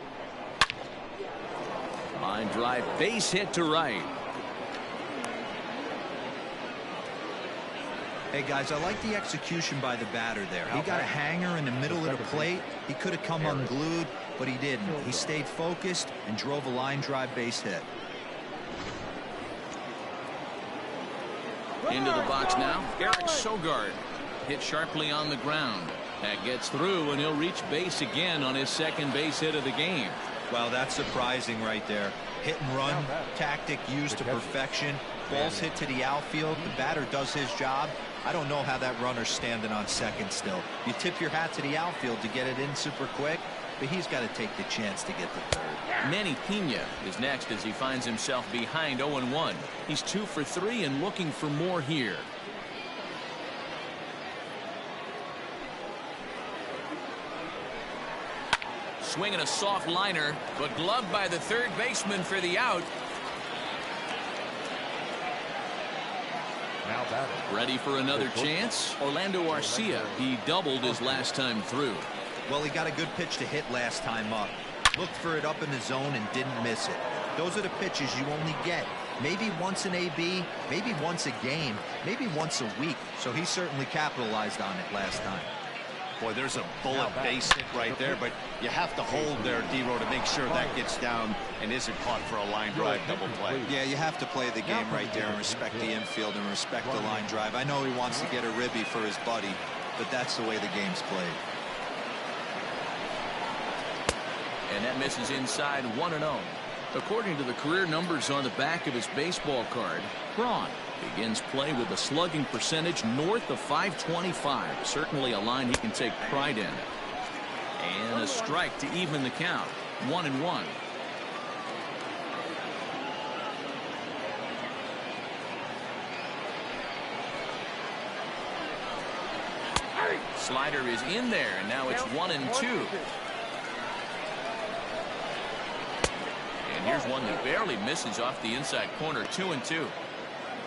Line drive, base hit to right. Hey, guys, I like the execution by the batter there. He got a hanger in the middle of the plate. He could have come unglued, but he didn't. He stayed focused and drove a line drive base hit. Into the box now, Eric Sogard. Hit sharply on the ground. That gets through, and he'll reach base again on his second base hit of the game. Well, that's surprising right there. Hit and run tactic used to perfection. Ball's hit to the outfield. The batter does his job. I don't know how that runner's standing on second still. You tip your hat to the outfield to get it in super quick, but he's got to take the chance to get the third. Manny Piaa is next as he finds himself behind 0-1. He's 2 for 3 and looking for more here. Swinging a soft liner, but gloved by the third baseman for the out. Now batting. Ready for another chance? Orlando Arcia. He doubled his last time through. Well, he got a good pitch to hit last time up. Looked for it up in the zone and didn't miss it. Those are the pitches you only get. Maybe once an AB, maybe once a game, maybe once a week. So he certainly capitalized on it last time. Boy, there's a bullet base hit right there, but you have to hold there, D-Row, to make sure that gets down and isn't caught for a line drive double play. Yeah, you have to play the game right there and respect the infield and respect the line drive. I know he wants to get a ribby for his buddy, but that's the way the game's played. And that misses inside 1-0. According to the career numbers on the back of his baseball card, Braun begins play with a slugging percentage north of .525. Certainly a line he can take pride in. And a strike to even the count. 1-1. Slider is in there, and now it's 1-2. And here's one that barely misses off the inside corner. 2-2.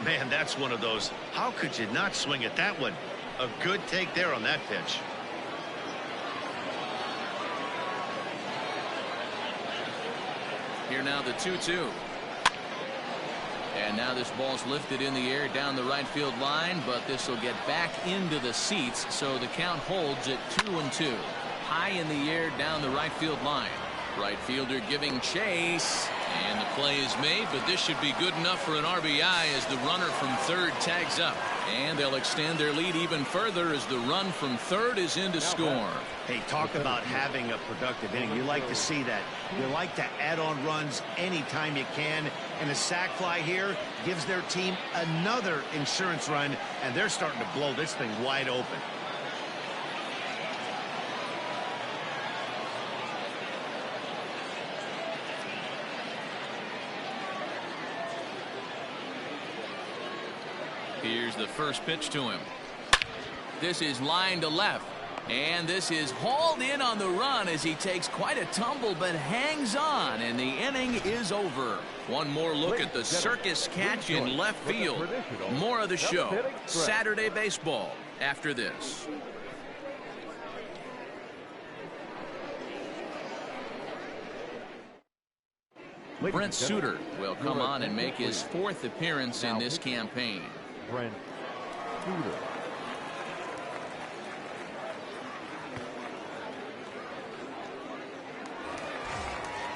Man, that's one of those. How could you not swing at that one? A good take there on that pitch. Here now the 2-2. And now this ball's lifted in the air down the right field line, but this will get back into the seats, so the count holds at 2-2. High in the air down the right field line. Right fielder giving chase, and the play is made, but this should be good enough for an RBI as the runner from third tags up. And they'll extend their lead even further as the run from third is in to score. Hey, talk about having a productive inning. You like to see that. You like to add on runs anytime you can. And a sac fly here gives their team another insurance run, and they're starting to blow this thing wide open. Here's the first pitch to him. This is line to left. And this is hauled in on the run as he takes quite a tumble but hangs on, and the inning is over. One more look at the circus catch in left field. More of the show. Saturday baseball after this. Brent Suter will come on and make his fourth appearance in this campaign. Brent Suter.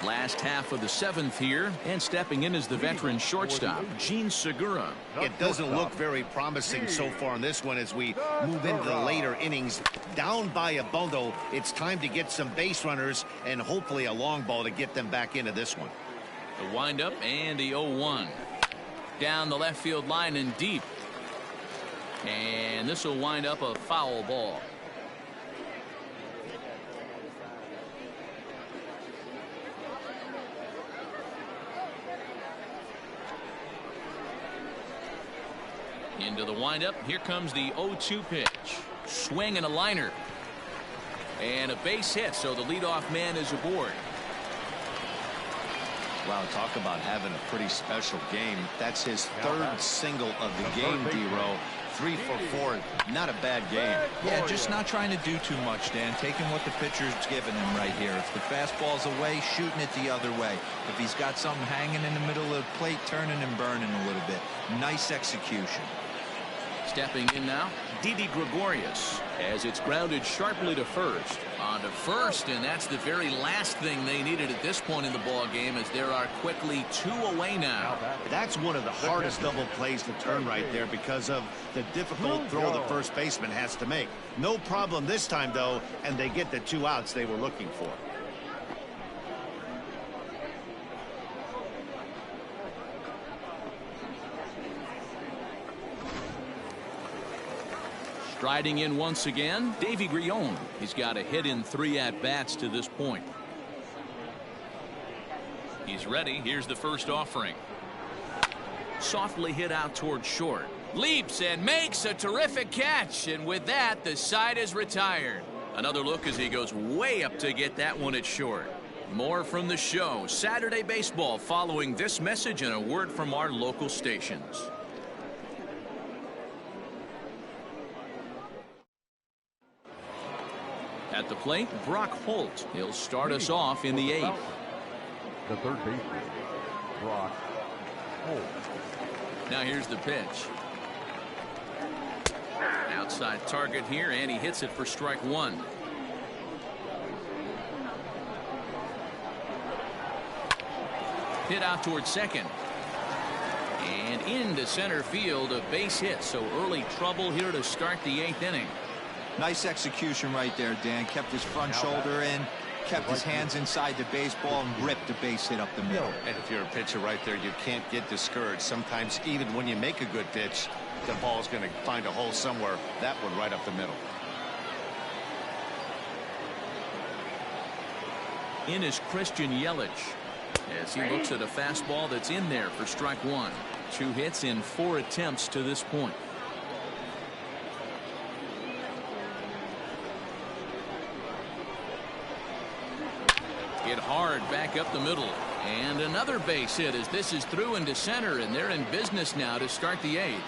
Last half of the seventh here, and stepping in as the veteran shortstop, Gene Segura. It doesn't look very promising so far in this one as we move into the later innings. Down by a bundle, it's time to get some base runners and hopefully a long ball to get them back into this one. The windup and the 0-1. Down the left field line and deep. And this will wind up a foul ball. Into the windup. Here comes the 0-2 pitch. Swing and a liner. And a base hit, so the leadoff man is aboard. Wow, talk about having a pretty special game. That's his third single of the game, D-Row. 3 for 4. Not a bad game. Yeah, just not trying to do too much, Dan. Taking what the pitcher's giving him right here. If the fastball's away, shooting it the other way. If he's got something hanging in the middle of the plate, turning and burning a little bit. Nice execution. Stepping in now, Didi Gregorius, as it's grounded sharply to first. On to first, and that's the very last thing they needed at this point in the ball game, as there are quickly 2 away now. That's one of the hardest double plays to turn right there because of the difficult throw the first baseman has to make. No problem this time, though, and they get the 2 outs they were looking for. Striding in once again, Davy Grion. He's got a hit in 3 at-bats to this point. He's ready. Here's the first offering. Softly hit out toward short. Leaps and makes a terrific catch. And with that, the side is retired. Another look as he goes way up to get that one at short. More from the show. Saturday Baseball following this message and a word from our local stations. At the plate, Brock Holt. He'll start us off in the 8th. The third baseman, Brock Holt. Now here's the pitch. Outside target here, and he hits it for strike 1. Hit out toward second. And into center field, a base hit. So early trouble here to start the 8th inning. Nice execution right there, Dan. Kept his front shoulder in, kept his hands inside the baseball, and ripped the base hit up the middle. And if you're a pitcher right there, you can't get discouraged. Sometimes even when you make a good pitch, the ball's going to find a hole somewhere. That one right up the middle. In is Christian Yelich, as he looks at a fastball that's in there for strike 1. 2 hits in 4 attempts to this point. Hit hard back up the middle, and another base hit as this is through into center, and they're in business now to start the 8th.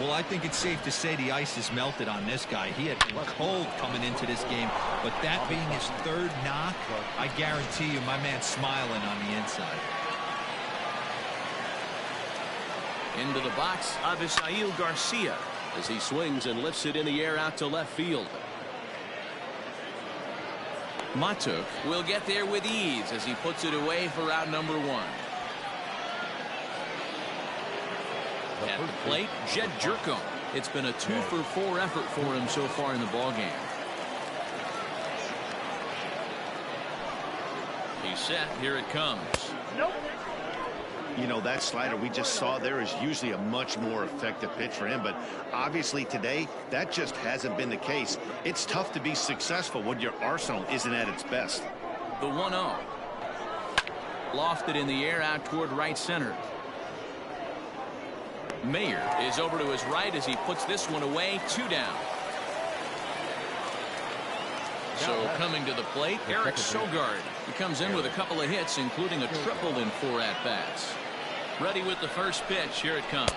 Well, I think it's safe to say the ice is melted on this guy. He had been cold coming into this game, but that being his 3rd knock, I guarantee you my man's smiling on the inside. Into the box, Avisail Garcia, as he swings and lifts it in the air out to left field. Matuk will get there with ease as he puts it away for out number 1. At the plate, Jed Jerko. It's been a 2-for-4 effort for him so far in the ballgame. He's set. Here it comes. You know, that slider we just saw there is usually a much more effective pitch for him, but obviously today that just hasn't been the case. It's tough to be successful when your arsenal isn't at its best. The 1-0. Lofted in the air out toward right center. Mayer is over to his right as he puts this one away. 2 down. So coming to the plate, Eric Sogard. He comes in with a couple of hits, including a triple in 4 at-bats. Ready with the first pitch. Here it comes.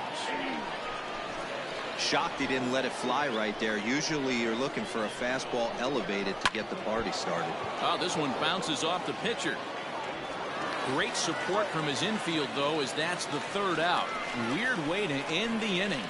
Shocked he didn't let it fly right there. Usually you're looking for a fastball elevated to get the party started. Oh, this one bounces off the pitcher. Great support from his infield, though, as that's the 3rd out. Weird way to end the inning.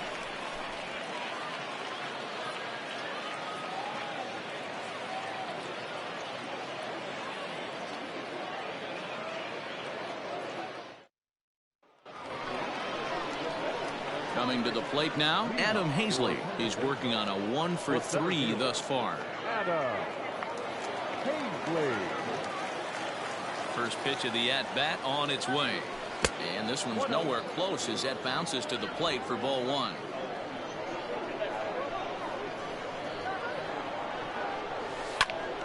Coming to the plate now, Adam Hazley. He's working on a 1-for-3 thus far. Adam Hazley. First pitch of the at-bat on its way. And this one's nowhere close as that bounces to the plate for ball 1.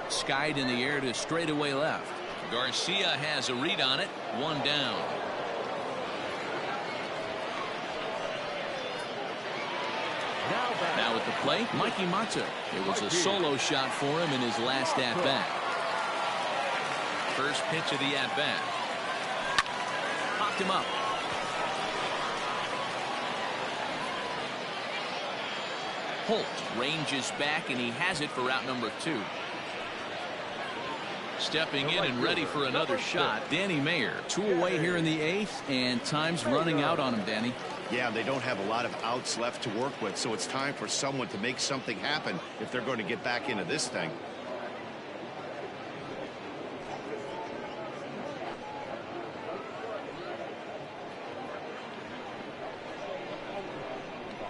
Skied in the air to straightaway left. Garcia has a read on it. 1 down. Now at the plate, Mikey Matuk. It was a solo shot for him in his last at-bat. First pitch of the at-bat. Popped him up. Holt ranges back, and he has it for out number 2. Stepping in and ready for another shot, Danny Mayer. 2 away here in the 8th, and time's running out on him, Danny. Yeah, they don't have a lot of outs left to work with, so it's time for someone to make something happen if they're going to get back into this thing.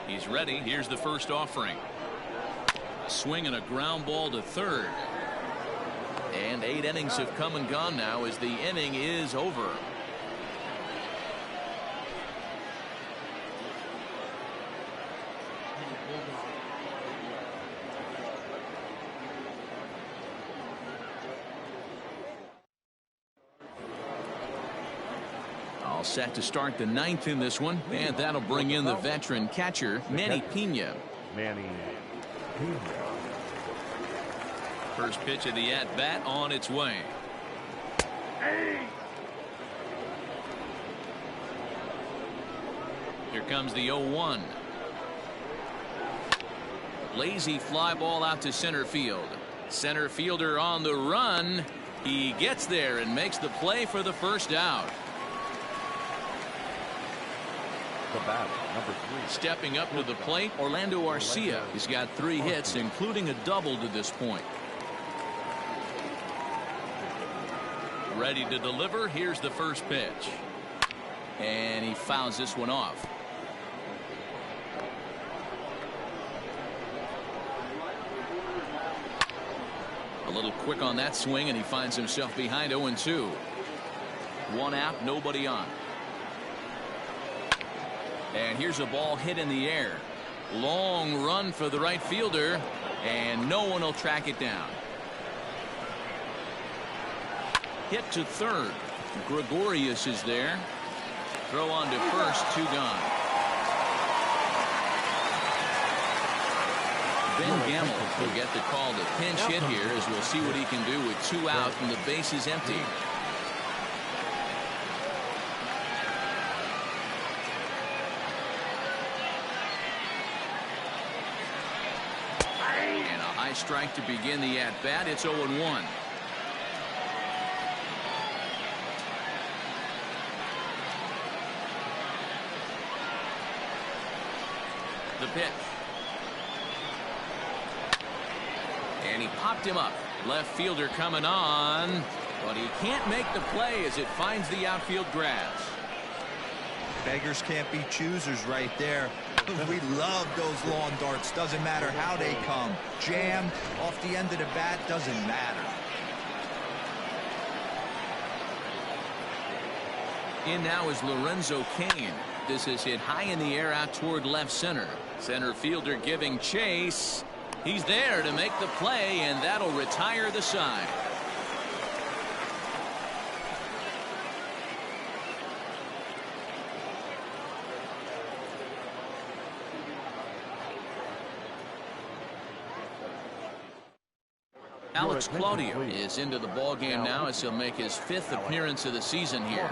He's ready. Here's the first offering. A swing and a ground ball to third. And 8 innings have come and gone now as the inning is over. All set to start the 9th in this one, and that'll bring in the veteran catcher, Manny Piaa. First pitch of the at-bat on its way. Here comes the 0-1. Lazy fly ball out to center field. Center fielder on the run. He gets there and makes the play for the first out. The batter, number 3. Stepping up to the plate, Orlando Arcia. He's got 3 hits, including a double to this point. Ready to deliver. Here's the first pitch. And he fouls this one off. A little quick on that swing, and he finds himself behind 0-2. 1 out, nobody on. And here's a ball hit in the air. Long run for the right fielder, and no one will track it down. Hit to third. Gregorius is there. Throw on to first, 2 gone. Ben Gamble will get the call to pinch hit here, as we'll see what he can do with 2 out and the bases empty. And a high strike to begin the at-bat. It's 0-1. The pitch. And he popped him up. Left fielder coming on, but he can't make the play as it finds the outfield grass. Beggars can't be choosers right there. We love those lawn darts. Doesn't matter how they come. Jammed off the end of the bat, doesn't matter. In now is Lorenzo Cain. This is hit high in the air out toward left center. Center fielder giving chase. He's there to make the play, and that'll retire the side. Alex Claudio is into the ballgame now as he'll make his 5th appearance of the season here.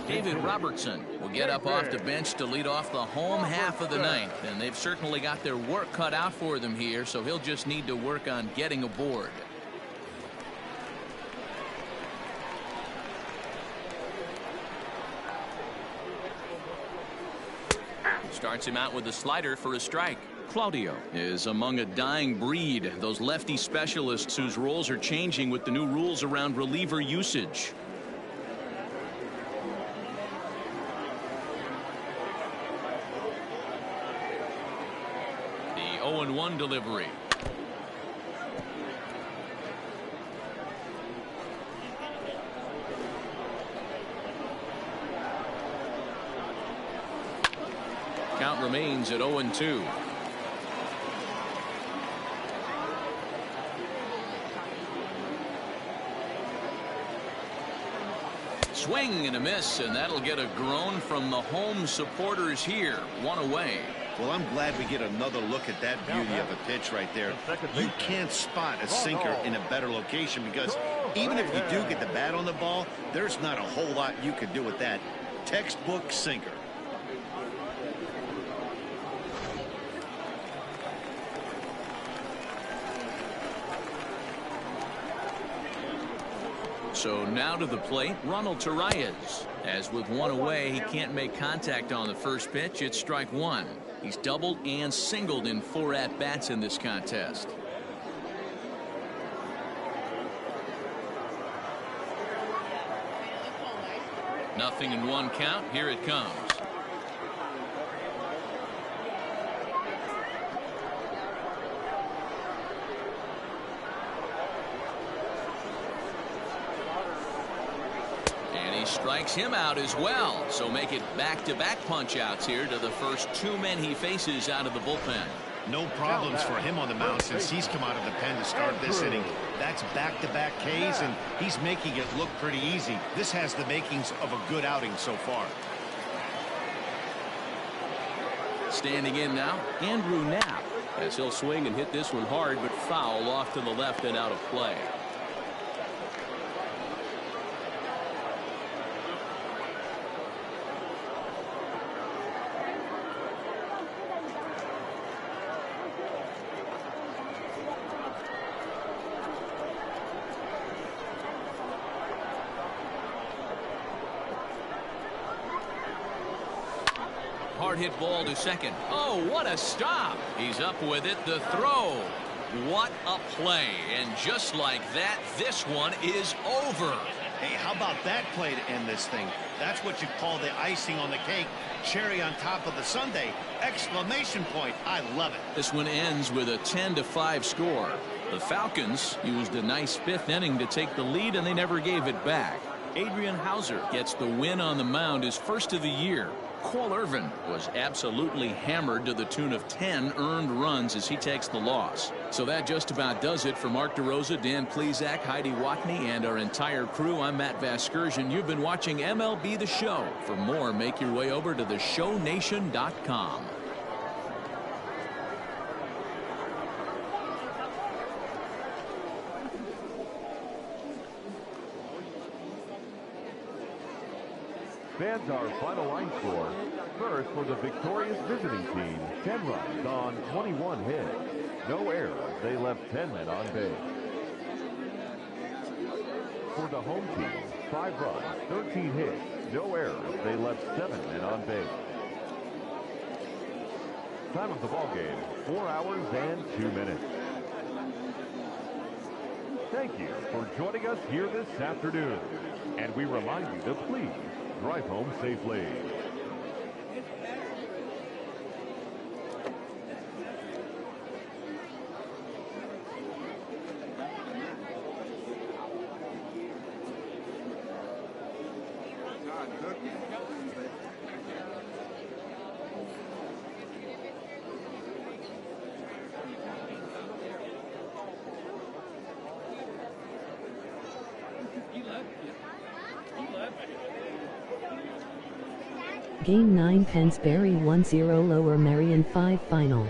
David Robertson will get up off the bench to lead off the home half of the 9th, and they've certainly got their work cut out for them here, so he'll just need to work on getting aboard. Starts him out with a slider for a strike. Claudio is among a dying breed, those lefty specialists whose roles are changing with the new rules around reliever usage. The 0-1 delivery. Count remains at 0-2. Swing and a miss, and that'll get a groan from the home supporters here. 1 away. Well, I'm glad we get another look at that beauty of a pitch right there. You can't spot a sinker in a better location because Even if you do get the bat on the ball, there's not a whole lot you can do with that. Textbook sinker. So now to the plate, Ronald Torreyes. As with one away, he can't make contact on the first pitch. It's strike one. He's doubled and singled in 4 at-bats in this contest. Nothing in 1 count. Here it comes. Strikes him out as well. So make it back-to-back punch-outs here to the first 2 men he faces out of the bullpen. No problems for him on the mound since he's come out of the pen to start this inning. That's back-to-back Ks, and he's making it look pretty easy. This has the makings of a good outing so far. Standing in now, Andrew Knapp, as he'll swing and hit this one hard, but foul off to the left and out of play. Hard hit ball to second. Oh, what a stop. He's up with it. The throw. What a play. And just like that, this one is over. Hey, how about that play to end this thing? That's what you call the icing on the cake. Cherry on top of the sundae. Exclamation point. I love it. This one ends with a 10-5 score. The Falcons used a nice 5th inning to take the lead, and they never gave it back. Adrian Hauser gets the win on the mound, his first of the year. Cole Irvin was absolutely hammered to the tune of 10 earned runs as he takes the loss. So that just about does it for Mark DeRosa, Dan Plesac, Heidi Watney, and our entire crew. I'm Matt Vasgersian. You've been watching MLB The Show. For more, make your way over to theshownation.com. Fans, our final line score. First, for the victorious visiting team, 10 runs on 21 hits. No errors. They left 10 men on base. For the home team, 5 runs, 13 hits. No errors. They left 7 men on base. Time of the ball game, 4 hours and 2 minutes. Thank you for joining us here this afternoon. And we remind you to please drive home safely. Game 9 Pennsbury 1-0 Lower Marion 5 final.